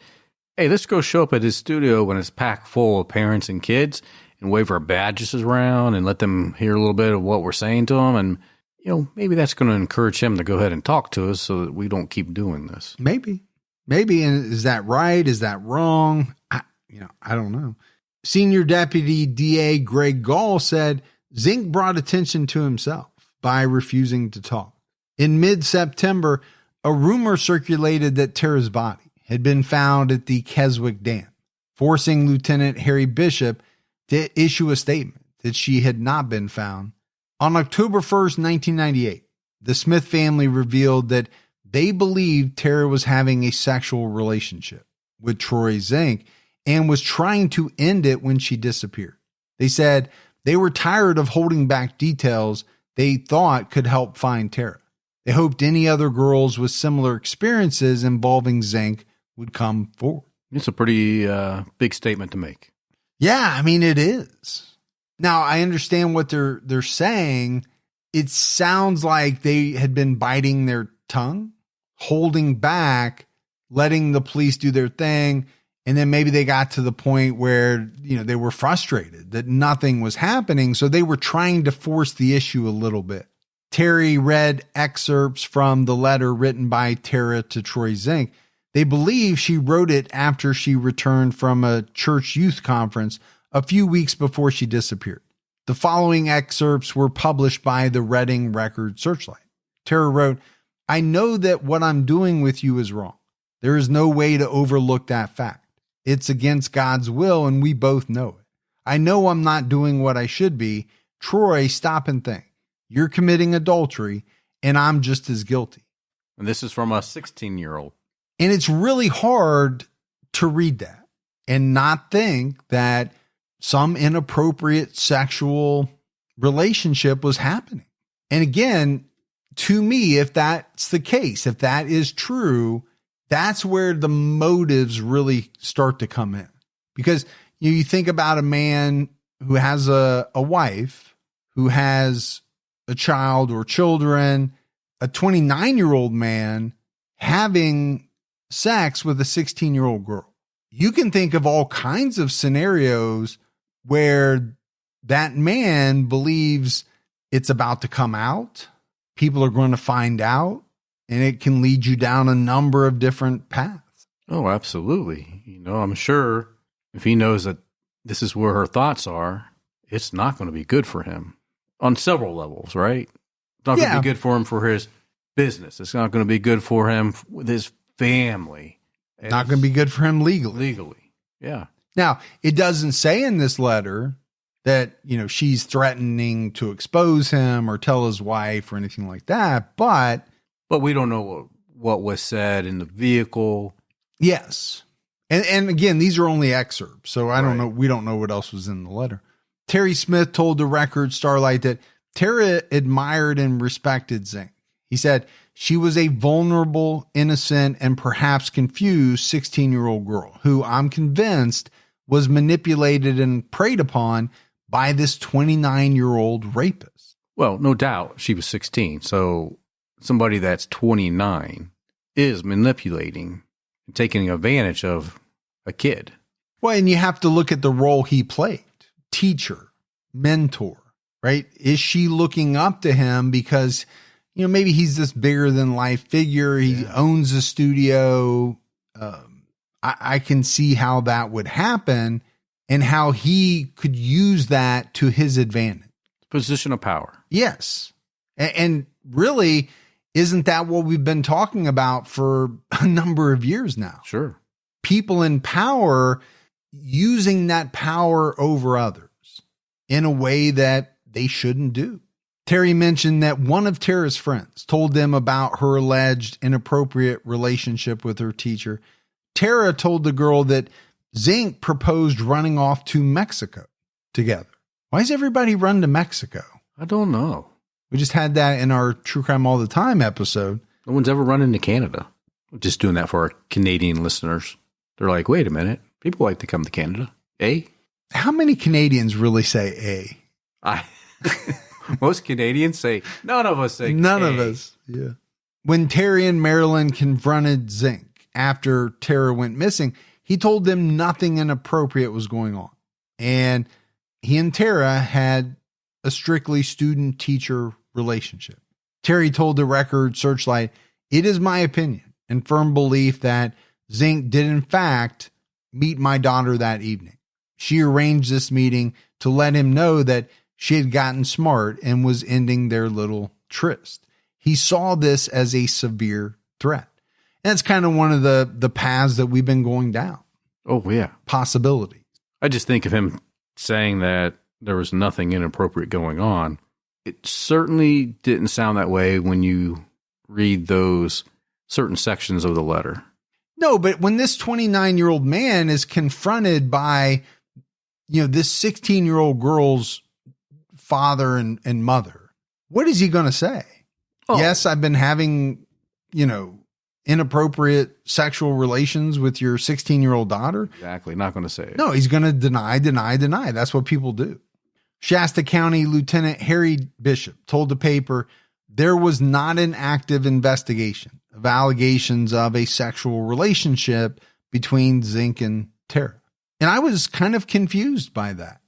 hey, let's go show up at his studio when it's packed full of parents and kids and wave our badges around and let them hear a little bit of what we're saying to them. And, maybe that's going to encourage him to go ahead and talk to us so that we don't keep doing this. Maybe. And is that right? Is that wrong? I don't know. Senior Deputy DA Greg Gall said Zink brought attention to himself by refusing to talk. In mid-September, a rumor circulated that Tera's body had been found at the Keswick Dam, forcing Lieutenant Harry Bishop to issue a statement that she had not been found. On October 1st, 1998, the Smith family revealed that they believed Tera was having a sexual relationship with Troy Zink and was trying to end it when she disappeared. They said they were tired of holding back details they thought could help find Tera. They hoped any other girls with similar experiences involving Zink would come forward. It's a pretty big statement to make. Yeah, I mean, it is. Now, I understand what they're saying. It sounds like they had been biting their tongue, holding back, letting the police do their thing. And then maybe they got to the point where, they were frustrated that nothing was happening. So they were trying to force the issue a little bit. Terry read excerpts from the letter written by Tera to Troy Zink. They believe she wrote it after she returned from a church youth conference a few weeks before she disappeared. The following excerpts were published by the Reading Record Searchlight. Tera wrote, "I know that what I'm doing with you is wrong. There is no way to overlook that fact. It's against God's will, and we both know it. I know I'm not doing what I should be. Troy, stop and think. You're committing adultery, and I'm just as guilty." And this is from a 16-year-old. And it's really hard to read that and not think that some inappropriate sexual relationship was happening. And again, to me, if that's the case, if that is true, that's where the motives really start to come in. Because you think about a man who has a wife, who has a child or children, a 29-year-old man having sex with a 16-year-old girl. You can think of all kinds of scenarios where that man believes it's about to come out, people are going to find out, and it can lead you down a number of different paths. Oh, absolutely. I'm sure if he knows that this is where her thoughts are, it's not going to be good for him on several levels, right? It's not going to be good for him for his business. It's not going to be good for him with his family. It's not going to be good for him legally. Yeah. Now, it doesn't say in this letter that, she's threatening to expose him or tell his wife or anything like that, but we don't know what was said in the vehicle. Yes. And again, these are only excerpts, so I don't know. We don't know what else was in the letter. Tera Smith told the Record Starlight that Tera admired and respected Zink. He said she was a vulnerable, innocent, and perhaps confused 16-year-old girl who I'm convinced was manipulated and preyed upon by this 29-year-old rapist. Well, no doubt she was 16. So somebody that's 29 is manipulating and taking advantage of a kid. Well, and you have to look at the role he played. Teacher, mentor, right? Is she looking up to him because maybe he's this bigger than life figure. He owns a studio. I can see how that would happen and how he could use that to his advantage. Position of power. Yes. And really, isn't that what we've been talking about for a number of years now? Sure. People in power using that power over others in a way that they shouldn't do. Terry mentioned that one of Tera's friends told them about her alleged inappropriate relationship with her teacher. Tera told the girl that Zink proposed running off to Mexico together. Why does everybody run to Mexico? I don't know. We just had that in our True Crime All the Time episode. No one's ever run into Canada. We're just doing that for our Canadian listeners. They're like, wait a minute. People like to come to Canada. Eh? How many Canadians really say eh? Most Canadians say, none of us say None of us. Yeah. When Terry and Marilyn confronted Zink after Tera went missing, he told them nothing inappropriate was going on. And he and Tera had a strictly student-teacher relationship. Terry told the Record Searchlight, "It is my opinion and firm belief that Zink did in fact meet my daughter that evening. She arranged this meeting to let him know that she had gotten smart and was ending their little tryst. He saw this as a severe threat." And that's kind of one of the paths that we've been going down. Oh, yeah. Possibility. I just think of him saying that there was nothing inappropriate going on. It certainly didn't sound that way when you read those certain sections of the letter. No, but when this 29-year-old man is confronted by, this 16-year-old girl's father and mother, what is he going to say? Oh. Yes, I've been having, inappropriate sexual relations with your 16-year-old daughter. Exactly. Not going to say it. No, he's going to deny. That's what people do. Shasta County Lieutenant Harry Bishop told the paper there was not an active investigation of allegations of a sexual relationship between Zink and Tera. And I was kind of confused by that.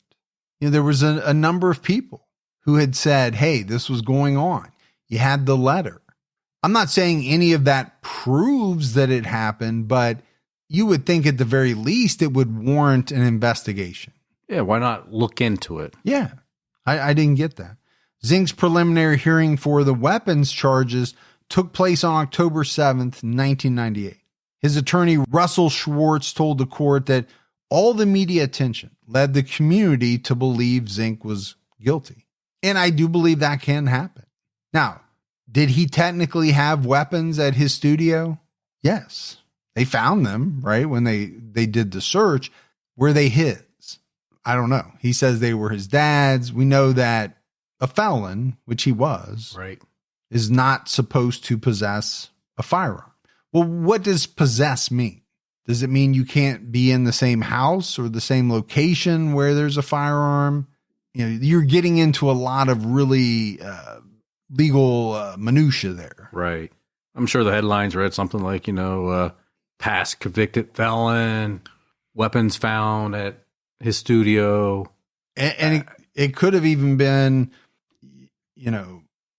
There was a number of people who had said, hey, this was going on. You had the letter. I'm not saying any of that proves that it happened, but you would think at the very least it would warrant an investigation. Yeah, why not look into it? Yeah, I didn't get that. Zink's preliminary hearing for the weapons charges took place on October 7th, 1998. His attorney, Russell Schwartz, told the court that all the media attention led the community to believe Zink was guilty. And I do believe that can happen. Now, did he technically have weapons at his studio? Yes. They found them, right? When they did the search. Were they his? I don't know. He says they were his dad's. We know that a felon, which he was, right, is not supposed to possess a firearm. Well, what does possess mean? Does it mean you can't be in the same house or the same location where there's a firearm? You know, you're getting into a lot of really legal minutia there. Right. I'm sure the headlines read something like, past convicted felon, weapons found at his studio. And it could have even been,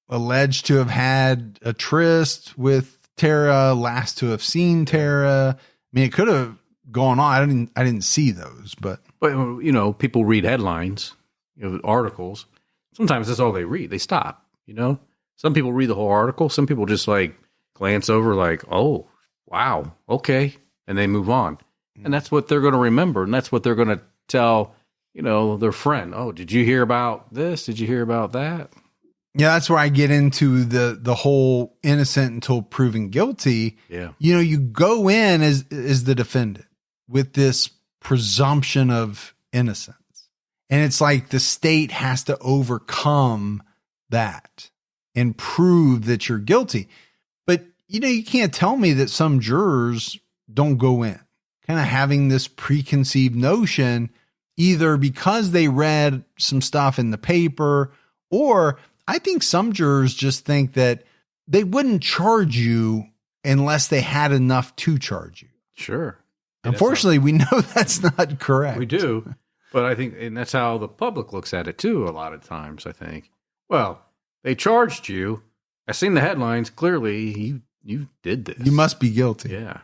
alleged to have had a tryst with Tera, last to have seen Tera. I mean, it could have gone on. I didn't see those, but people read headlines, articles. Sometimes that's all they read. They stop, Some people read the whole article. Some people just glance over like, oh, wow, okay. And they move on. And that's what they're going to remember. And that's what they're going to tell, their friend. Oh, did you hear about this? Did you hear about that? Yeah, that's where I get into the whole innocent until proven guilty. Yeah. You go in as the defendant with this presumption of innocence. And it's like the state has to overcome that and prove that you're guilty. But, you can't tell me that some jurors don't go in kind of having this preconceived notion, either because they read some stuff in the paper, or I think some jurors just think that they wouldn't charge you unless they had enough to charge you. Sure. Unfortunately, we know that's not correct. We do. But I think, and that's how the public looks at it too, a lot of times, I think. Well, they charged you. I seen the headlines. Clearly, you did this. You must be guilty. Yeah.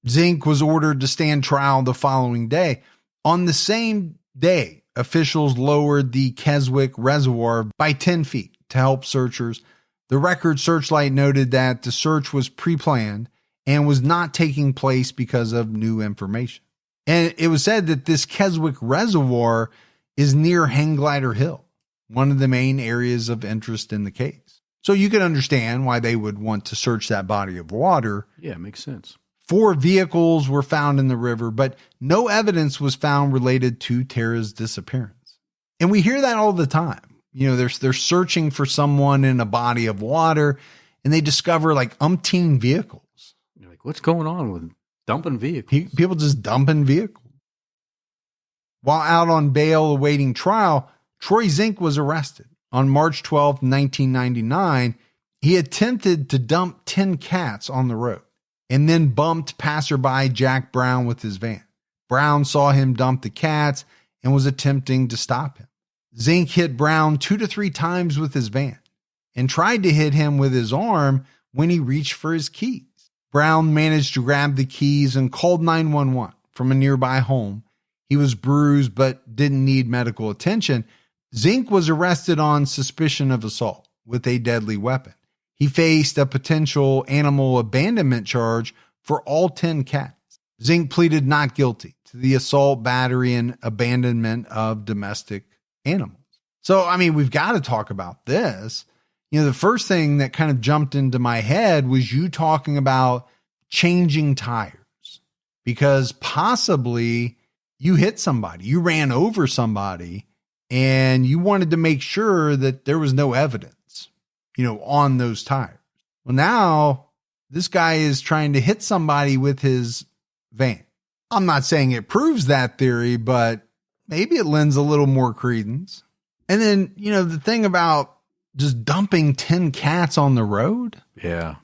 Zink was ordered to stand trial the following day. On the same day, officials lowered the Keswick Reservoir by 10 feet to help searchers. The Record Searchlight noted that the search was pre-planned and was not taking place because of new information. And it was said that this Keswick Reservoir is near Hang Glider Hill, one of the main areas of interest in the case. So you can understand why they would want to search that body of water. Yeah, it makes sense. 4 vehicles were found in the river, but no evidence was found related to Tera's disappearance. And we hear that all the time. They're searching for someone in a body of water, and they discover umpteen vehicles. You're like, what's going on with dumping vehicles? People just dumping vehicles. While out on bail awaiting trial, Troy Zink was arrested. On March 12, 1999, he attempted to dump 10 cats on the road and then bumped passerby Jack Brown with his van. Brown saw him dump the cats and was attempting to stop him. Zink hit Brown 2 to 3 times with his van and tried to hit him with his arm when he reached for his keys. Brown managed to grab the keys and called 911 from a nearby home. He was bruised but didn't need medical attention. Zink was arrested on suspicion of assault with a deadly weapon. He faced a potential animal abandonment charge for all 10 cats. Zink pleaded not guilty to the assault, battery, and abandonment of domestic animals. So, we've got to talk about this. The first thing that kind of jumped into my head was you talking about changing tires, because possibly you hit somebody, you ran over somebody, and you wanted to make sure that there was no evidence, on those tires. Well, now this guy is trying to hit somebody with his van. I'm not saying it proves that theory, but maybe it lends a little more credence. And then, the thing about just dumping 10 cats on the road. Yeah.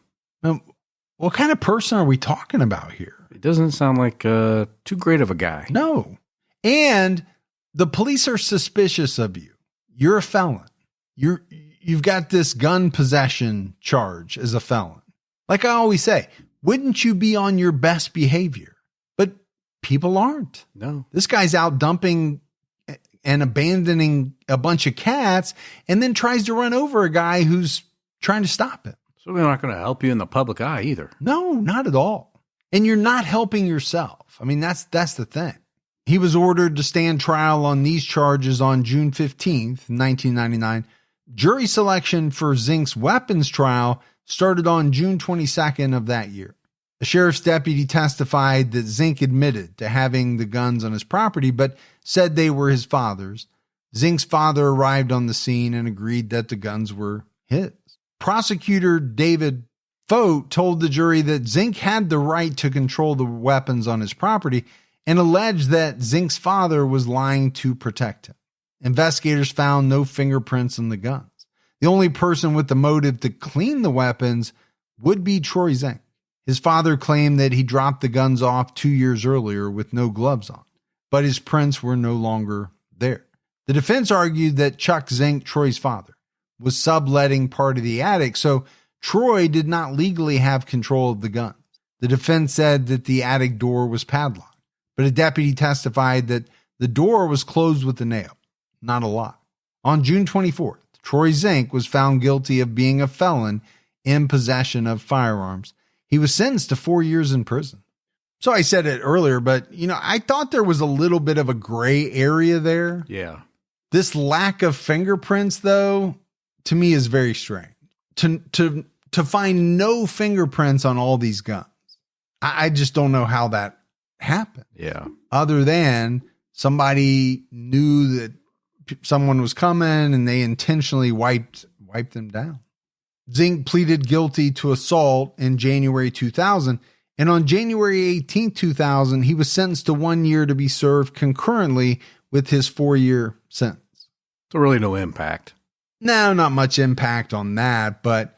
What kind of person are we talking about here? It doesn't sound like too great of a guy. No. And the police are suspicious of you. You're a felon. You've got this gun possession charge as a felon. Like I always say, wouldn't you be on your best behavior? But people aren't. No. This guy's out dumping and abandoning a bunch of cats and then tries to run over a guy who's trying to stop him. So they're not going to help you in the public eye either. No, not at all. And you're not helping yourself. I mean, that's the thing. He was ordered to stand trial on these charges on June 15th, 1999. Jury selection for Zink's weapons trial started on June 22nd of that year. A sheriff's deputy testified that Zink admitted to having the guns on his property, but said they were his father's. Zink's father arrived on the scene and agreed that the guns were his. Prosecutor David Fote told the jury that Zink had the right to control the weapons on his property and alleged that Zink's father was lying to protect him. Investigators found no fingerprints on the guns. The only person with the motive to clean the weapons would be Troy Zink. His father claimed that he dropped the guns off 2 years earlier with no gloves on, but his prints were no longer there. The defense argued that Chuck Zink, Troy's father, was subletting part of the attic, so Troy did not legally have control of the guns. The defense said that the attic door was padlocked, but a deputy testified that the door was closed with a nail, not a lock. On June 24th, Troy Zink was found guilty of being a felon in possession of firearms. He was sentenced to 4 years in prison. So I said it earlier, but I thought there was a little bit of a gray area there. Yeah. This lack of fingerprints, though, to me is very strange. To find no fingerprints on all these guns. I just don't know how that happened. Yeah. Other than somebody knew that someone was coming and they intentionally wiped them down. Zink pleaded guilty to assault in January 2000, and on January 18, 2000, he was sentenced to 1 year to be served concurrently with his 4-year sentence. So really no impact. No, not much impact on that, but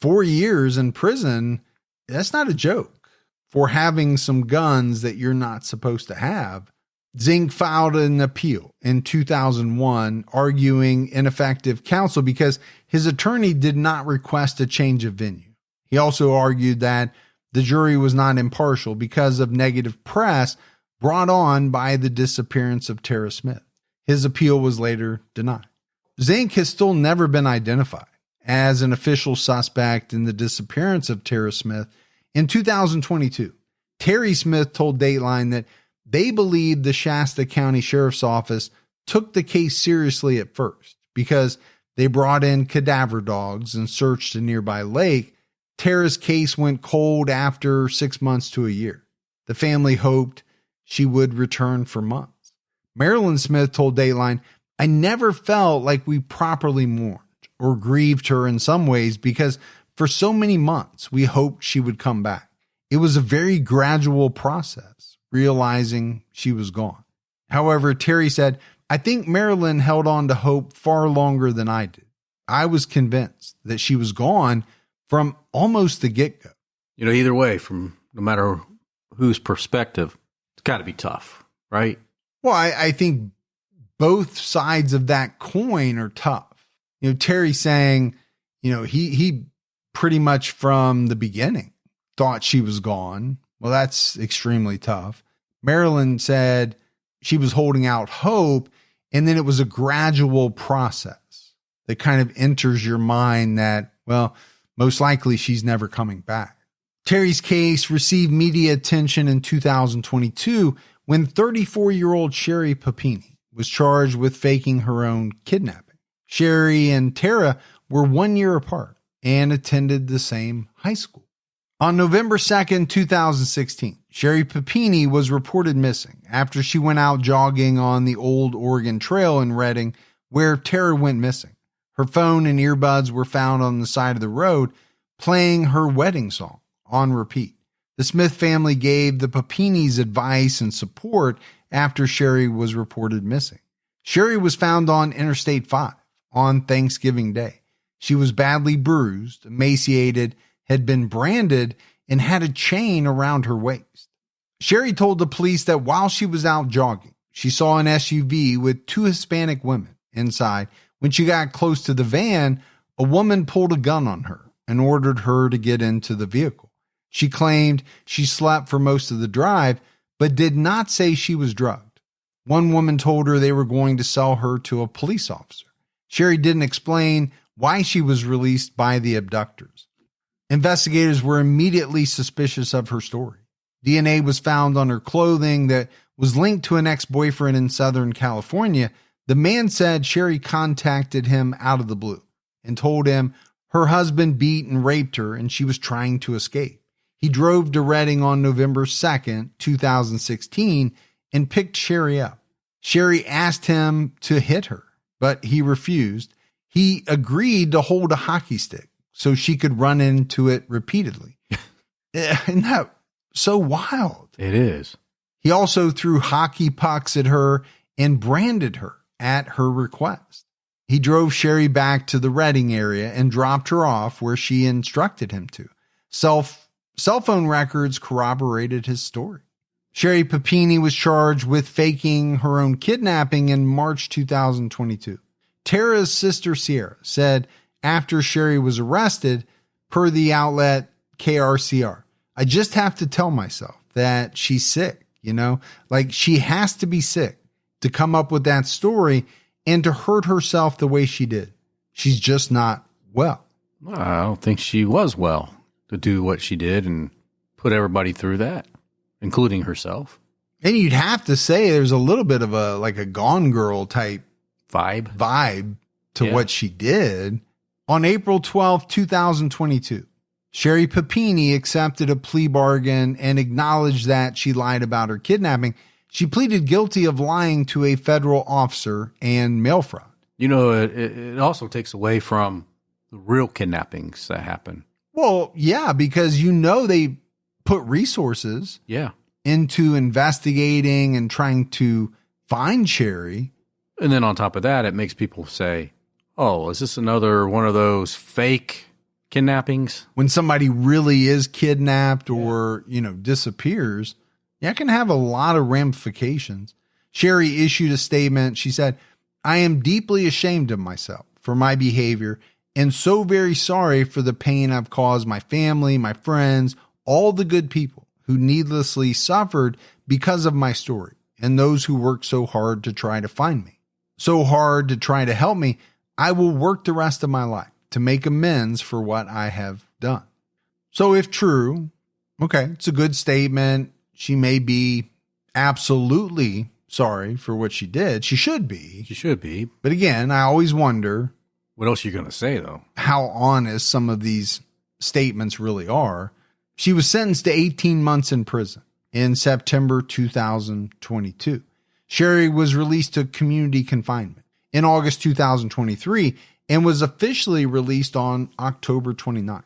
4 years in prison, that's not a joke for having some guns that you're not supposed to have. Zink filed an appeal in 2001, arguing ineffective counsel because his attorney did not request a change of venue. He also argued that the jury was not impartial because of negative press brought on by the disappearance of Tera Smith. His appeal was later denied. Zink has still never been identified as an official suspect in the disappearance of Tera Smith. In 2022, Tera Smith told Dateline that they believed the Shasta County Sheriff's Office took the case seriously at first because they brought in cadaver dogs and searched a nearby lake. Tara's case went cold after 6 months to a year. The family hoped she would return for months. Marilyn Smith told Dateline, "I never felt like we properly mourned or grieved her in some ways because for so many months we hoped she would come back. It was a very gradual process, realizing she was gone." However, Terry said, "I think Marilyn held on to hope far longer than I did. I was convinced that she was gone from almost the get-go." Either way, from no matter whose perspective, it's got to be tough, right? Well, I think both sides of that coin are tough. Terry saying, he pretty much from the beginning thought she was gone. Well, that's extremely tough. Marilyn said she was holding out hope, and then it was a gradual process that kind of enters your mind that, well, most likely she's never coming back. Terry's case received media attention in 2022 when 34-year-old Sherry Papini was charged with faking her own kidnapping. Sherry and Tera were 1 year apart and attended the same high school. On November 2nd, 2016, Sherry Papini was reported missing after she went out jogging on the Old Oregon Trail in Redding, where Tera went missing. Her phone and earbuds were found on the side of the road, playing her wedding song on repeat. The Smith family gave the Papinis advice and support after Sherry was reported missing. Sherry was found on Interstate 5 on Thanksgiving Day. She was badly bruised, emaciated, had been branded, and had a chain around her waist. Sherry told the police that while she was out jogging, she saw an SUV with 2 Hispanic women inside. When she got close to the van, a woman pulled a gun on her and ordered her to get into the vehicle. She claimed she slept for most of the drive, but did not say she was drugged. One woman told her they were going to sell her to a police officer. Sherry didn't explain why she was released by the abductors. Investigators were immediately suspicious of her story. DNA was found on her clothing that was linked to an ex-boyfriend in Southern California. The man said Sherry contacted him out of the blue and told him her husband beat and raped her and she was trying to escape. He drove to Redding on November 2nd, 2016, and picked Sherry up. Sherry asked him to hit her, but he refused. He agreed to hold a hockey stick so she could run into it repeatedly. Isn't that so wild? It is. He also threw hockey pucks at her and branded her at her request. He drove Sherry back to the Redding area and dropped her off where she instructed him to. Cell phone records corroborated his story. Sherry Papini was charged with faking her own kidnapping in March 2022. Tera's sister Sierra said after Sherry was arrested, per the outlet KRCR, I just have to tell myself that she's sick, like she has to be sick to come up with that story and to hurt herself the way she did. She's just not well. Well, I don't think she was well to do what she did and put everybody through that, including herself. And you'd have to say there's a little bit of a Gone Girl type vibe to what she did. On April 12, 2022, Sherry Papini accepted a plea bargain and acknowledged that she lied about her kidnapping. She pleaded guilty of lying to a federal officer and mail fraud. It also takes away from the real kidnappings that happen. Well, yeah, because they put resources into investigating and trying to find Sherry. And then on top of that, it makes people say, oh, is this another one of those fake kidnappings? When somebody really is kidnapped or, disappears, that can have a lot of ramifications. Sherry issued a statement. She said, I am deeply ashamed of myself for my behavior and so very sorry for the pain I've caused my family, my friends, all the good people who needlessly suffered because of my story and those who worked so hard to try to find me, so hard to try to help me. I will work the rest of my life to make amends for what I have done. So if true, okay, it's a good statement. She may be absolutely sorry for what she did. She should be. She should be. But again, I always wonder, what else are you going to say, though? How honest some of these statements really are. She was sentenced to 18 months in prison in September 2022. Sherry was released to community confinement in August 2023 and was officially released on October 29.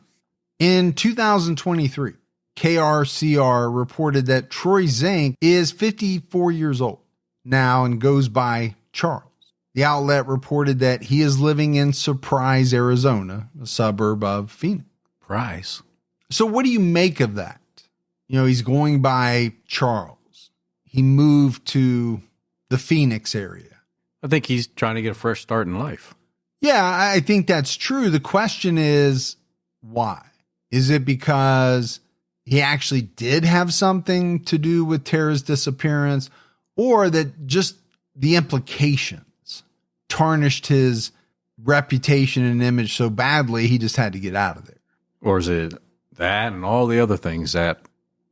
In 2023, KRCR reported that Troy Zink is 54 years old now and goes by Charles. The outlet reported that he is living in Surprise, Arizona, a suburb of Phoenix. Surprise. So what do you make of that? He's going by Charles. He moved to the Phoenix area. I think he's trying to get a fresh start in life. Yeah, I think that's true. The question is, why? Is it because he actually did have something to do with Tera's disappearance, or that just the implications tarnished his reputation and image so badly he just had to get out of there? Or is it that and all the other things that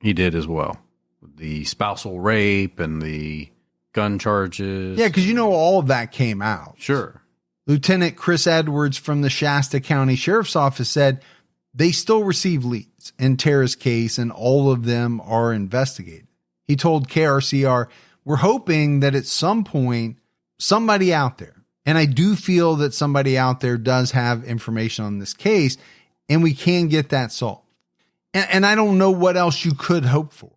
he did as well? The spousal rape and the gun charges. Yeah, because all of that came out. Sure. Lieutenant Chris Edwards from the Shasta County Sheriff's Office said they still receive leads in Tera's case and all of them are investigated. He told KRCR, we're hoping that at some point, somebody out there, and I do feel that somebody out there does have information on this case, and we can get that solved. And I don't know what else you could hope for.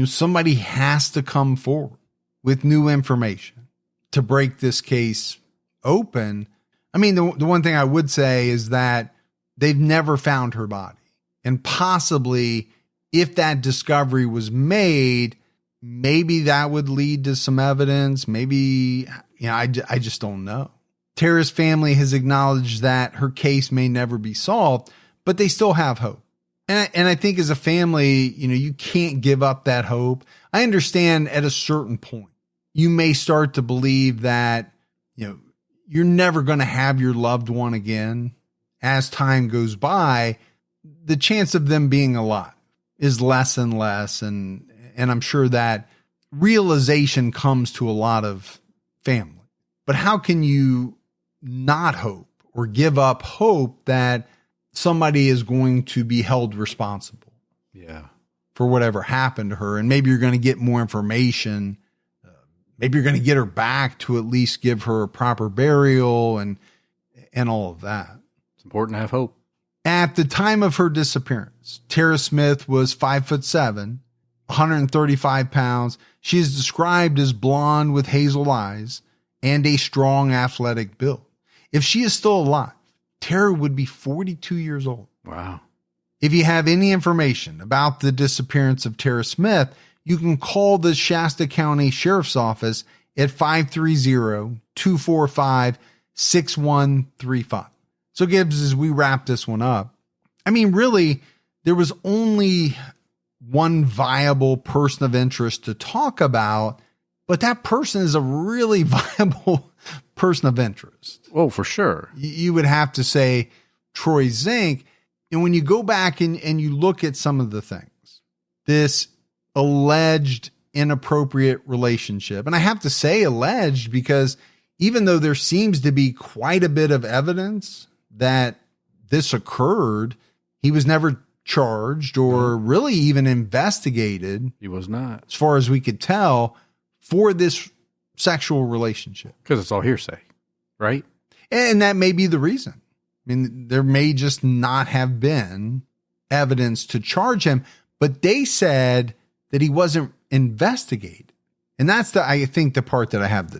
Somebody has to come forward with new information to break this case open. I mean, the one thing I would say is that they've never found her body. And possibly if that discovery was made, maybe that would lead to some evidence. Maybe, I just don't know. Tera's family has acknowledged that her case may never be solved, but they still have hope. And I think as a family, you can't give up that hope. I understand at a certain point, you may start to believe that, you're never going to have your loved one again. As time goes by, the chance of them being alive is less and less. And I'm sure that realization comes to a lot of family. But how can you not hope or give up hope that somebody is going to be held responsible for whatever happened to her? And maybe you're going to get more information. Maybe you're going to get her back to at least give her a proper burial and all of that. It's important to have hope. At the time of her disappearance, Tera Smith was 5'7", 135 pounds. She is described as blonde with hazel eyes and a strong athletic build. If she is still alive, Tera would be 42 years old. Wow. If you have any information about the disappearance of Tera Smith, you can call the Shasta County Sheriff's Office at 530-245-6135. So Gibbs, as we wrap this one up, really, there was only one viable person of interest to talk about, but that person is a really viable person of interest. Oh, for sure. You would have to say Troy Zink. And when you go back and you look at some of the things, this alleged inappropriate relationship, and I have to say alleged because even though there seems to be quite a bit of evidence that this occurred, he was never charged or really even investigated. He was not, as far as we could tell, for this sexual relationship. Because it's all hearsay, right? And that may be the reason. There may just not have been evidence to charge him, but they said that he wasn't investigated. And that's I think the part that I have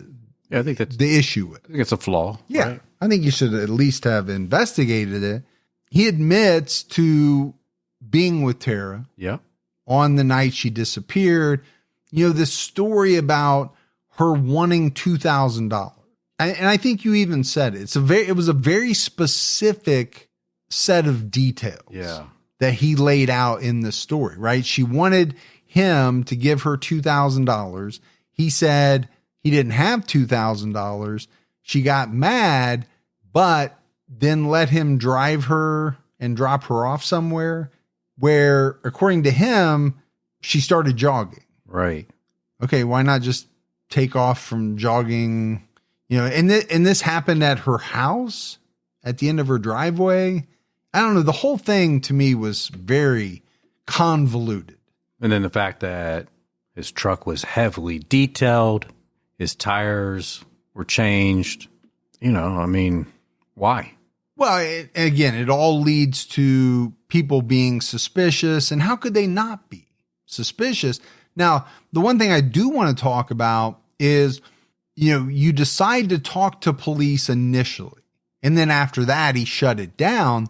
I think that's the issue with. I think it's a flaw. Yeah. Right? I think you should at least have investigated it. He admits to being with Tera on the night she disappeared. This story about her wanting $2,000. And I think you even said it. It was a very specific set of details that he laid out in the story, right? She wanted him to give her $2,000. He said he didn't have $2,000. She got mad, but then let him drive her and drop her off somewhere where, according to him, she started jogging. Right. Okay, why not just take off from jogging? And this happened at her house at the end of her driveway. I don't know. The whole thing to me was very convoluted. And then the fact that his truck was heavily detailed, his tires were changed. Why? Well, it all leads to people being suspicious. And how could they not be suspicious? Now, the one thing I do want to talk about is, you decide to talk to police initially, and then after that, he shut it down.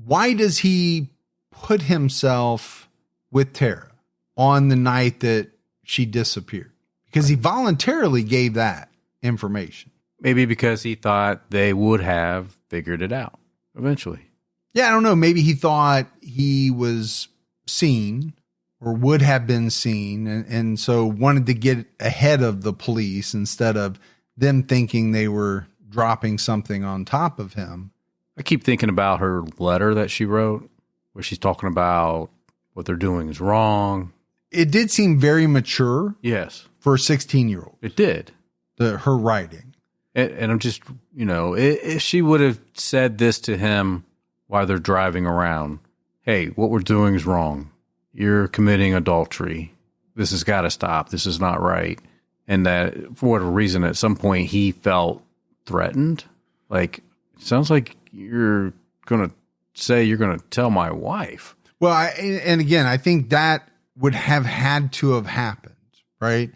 Why does he put himself with Tera on the night that she disappeared? Because he voluntarily gave that information. Maybe because he thought they would have figured it out eventually. Yeah, I don't know. Maybe he thought he was seen or would have been seen, and so wanted to get ahead of the police instead of them thinking they were dropping something on top of him. I keep thinking about her letter that she wrote where she's talking about what they're doing is wrong. It did seem very mature. Yes. For a 16-year-old. It did. Her writing. And I'm just, if she would have said this to him while they're driving around, hey, what we're doing is wrong. You're committing adultery. This has got to stop. This is not right. And that for whatever reason, at some point he felt threatened. Like, it sounds like you're going to say you're going to tell my wife. Well, and again, I think that would have had to have happened, right?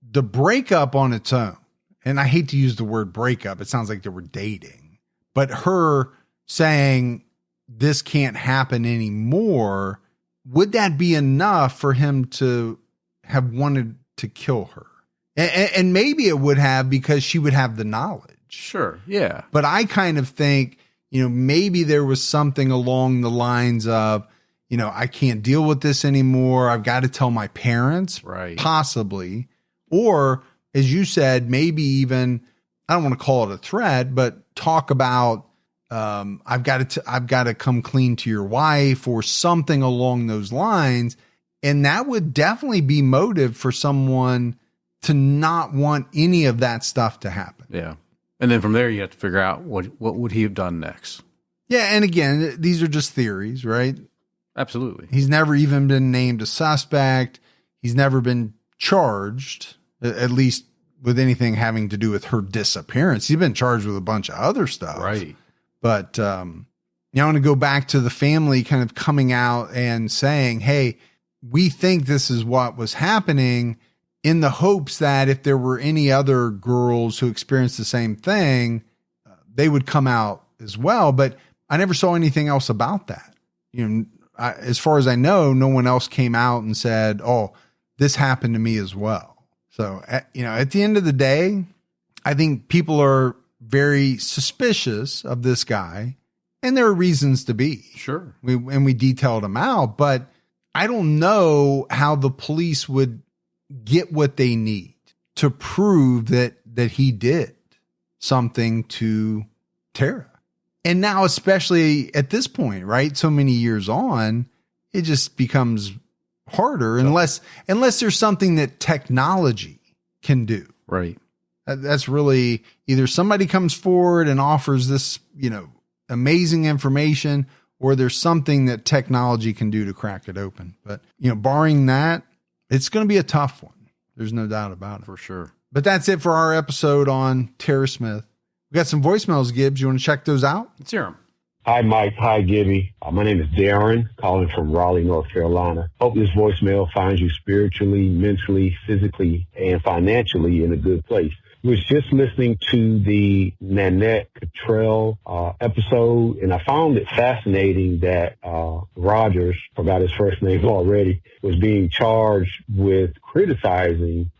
The breakup on its own, and I hate to use the word breakup. It sounds like they were dating, but her saying this can't happen anymore, would that be enough for him to have wanted to kill her? And maybe it would have, because she would have the knowledge. Sure. Yeah. But I kind of think maybe there was something along the lines of, I can't deal with this anymore. I've got to tell my parents, right? Possibly. Or as you said, maybe even, I don't want to call it a threat, but talk about, I've got to come clean to your wife or something along those lines. And that would definitely be motive for someone to not want any of that stuff to happen. Yeah. And then from there, you have to figure out what would he have done next. Yeah. And again, these are just theories, right? Absolutely. He's never even been named a suspect. He's never been charged, at least with anything having to do with her disappearance. He's been charged with a bunch of other stuff. Right. But, I want to go back to the family kind of coming out and saying, hey, we think this is what was happening, in the hopes that if there were any other girls who experienced the same thing, they would come out as well. But I never saw anything else about that. As far as I know, no one else came out and said, oh, this happened to me as well. So, at the end of the day, I think people are very suspicious of this guy, and there are reasons to be. Sure. We detailed them out, but I don't know how the police would get what they need to prove that he did something to Tera. And now, especially at this point, right? So many years on, it just becomes harder unless there's something that technology can do. Right. That's really either somebody comes forward and offers this, amazing information, or there's something that technology can do to crack it open. But, barring that, it's going to be a tough one. There's no doubt about it. For sure. But that's it for our episode on Tera Smith. We got some voicemails, Gibbs. You want to check those out? Let's hear them. Hi, Mike. Hi, Gibby. My name is Darren, calling from Raleigh, North Carolina. Hope this voicemail finds you spiritually, mentally, physically, and financially in a good place. Was just listening to the Nanette Cottrell episode, and I found it fascinating that Rogers, forgot his first name already, was being charged with criticizing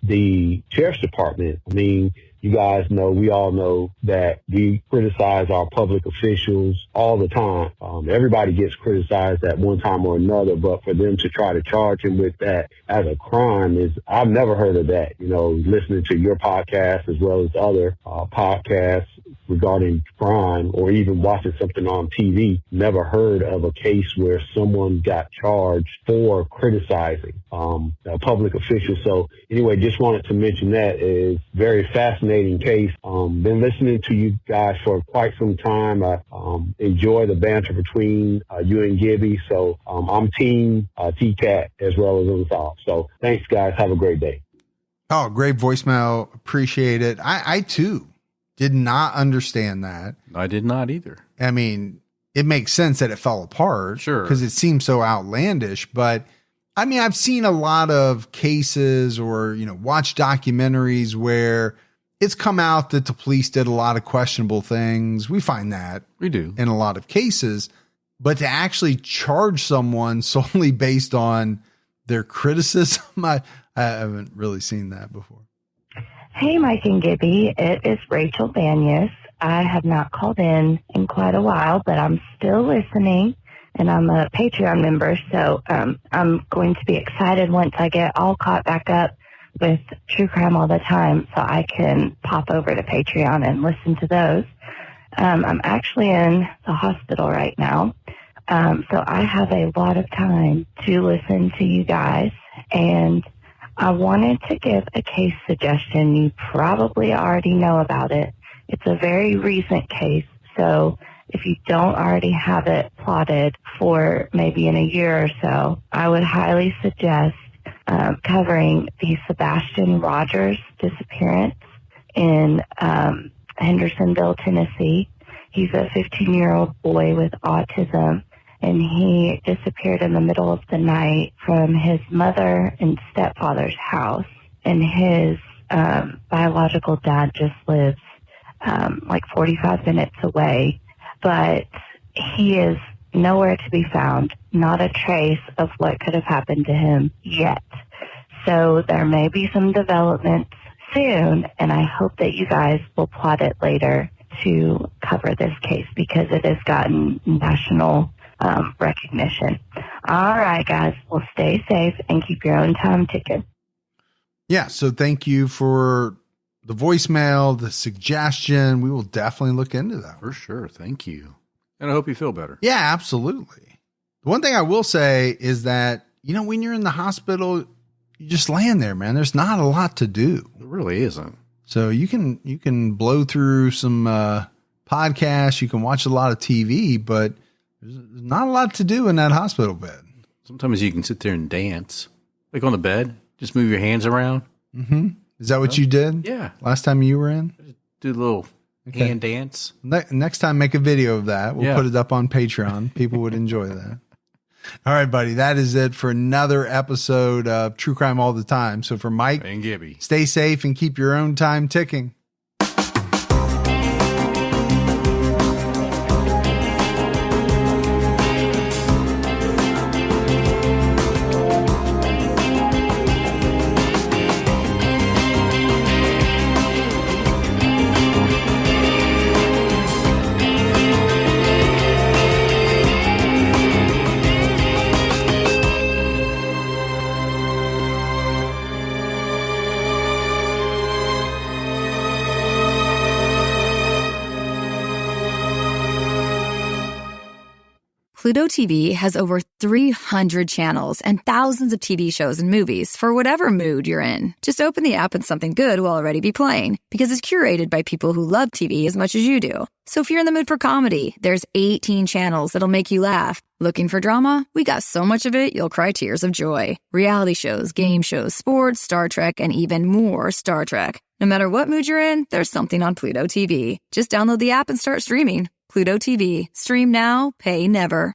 the sheriff's department. I mean, you guys know, we all know that we criticize our public officials all the time. Everybody gets criticized at one time or another, but for them to try to charge him with that as a crime I've never heard of that. Listening to your podcast as well as other podcasts regarding crime, or even watching something on TV, never heard of a case where someone got charged for criticizing a public official. So anyway, just wanted to mention that is very fascinating case. Been listening to you guys for quite some time. I enjoy the banter between you and Gibby. So I'm team T-Cat as well as Unsolved. So thanks, guys. Have a great day. Oh, great voicemail. Appreciate it. I too did not understand that. I did not either. I mean, it makes sense that it fell apart. Sure. Because it seems so outlandish. But I mean, I've seen a lot of cases or, watched documentaries where it's come out that the police did a lot of questionable things. We find that. We do. In a lot of cases. But to actually charge someone solely based on their criticism, I haven't really seen that before. Hey, Mike and Gibby. It is Rachel Banyas. I have not called in quite a while, but I'm still listening, and I'm a Patreon member, so I'm going to be excited once I get all caught back up with True Crime All the Time, so I can pop over to Patreon and listen to those. I'm actually in the hospital right now, so I have a lot of time to listen to you guys, and I wanted to give a case suggestion. You probably already know about it. It's a very recent case, so if you don't already have it plotted for maybe in a year or so, I would highly suggest covering the Sebastian Rogers disappearance in Hendersonville, Tennessee. He's a 15-year-old boy with autism, and he disappeared in the middle of the night from his mother and stepfather's house. And his biological dad just lives like 45 minutes away, but he is nowhere to be found, not a trace of what could have happened to him yet. So there may be some developments soon, and I hope that you guys will plot it later to cover this case because it has gotten national recognition. All right, guys. Well, stay safe and keep your own time ticking. Yeah. So thank you for the voicemail, the suggestion. We will definitely look into that. For sure. Thank you. And I hope you feel better. Yeah, absolutely. The one thing I will say is that, you know, when you're in the hospital, you just laying there, man. There's not a lot to do. It really isn't. So you can blow through some podcasts. You can watch a lot of TV, but there's not a lot to do in that hospital bed. Sometimes you can sit there and dance, like on the bed. Just move your hands around. Mm-hmm. Is that what you did? Yeah. Last time you were in? Do a little hand dance. Next time, make a video of that. We'll put it up on Patreon. People would enjoy that. All right, buddy. That is it for another episode of True Crime All the Time. So for Mike and Gibby, stay safe and keep your own time ticking. Pluto TV has over 300 channels and thousands of TV shows and movies for whatever mood you're in. Just open the app and something good will already be playing because it's curated by people who love TV as much as you do. So if you're in the mood for comedy, there's 18 channels that'll make you laugh. Looking for drama? We got so much of it, you'll cry tears of joy. Reality shows, game shows, sports, Star Trek, and even more Star Trek. No matter what mood you're in, there's something on Pluto TV. Just download the app and start streaming. Pluto TV. Stream now, pay never.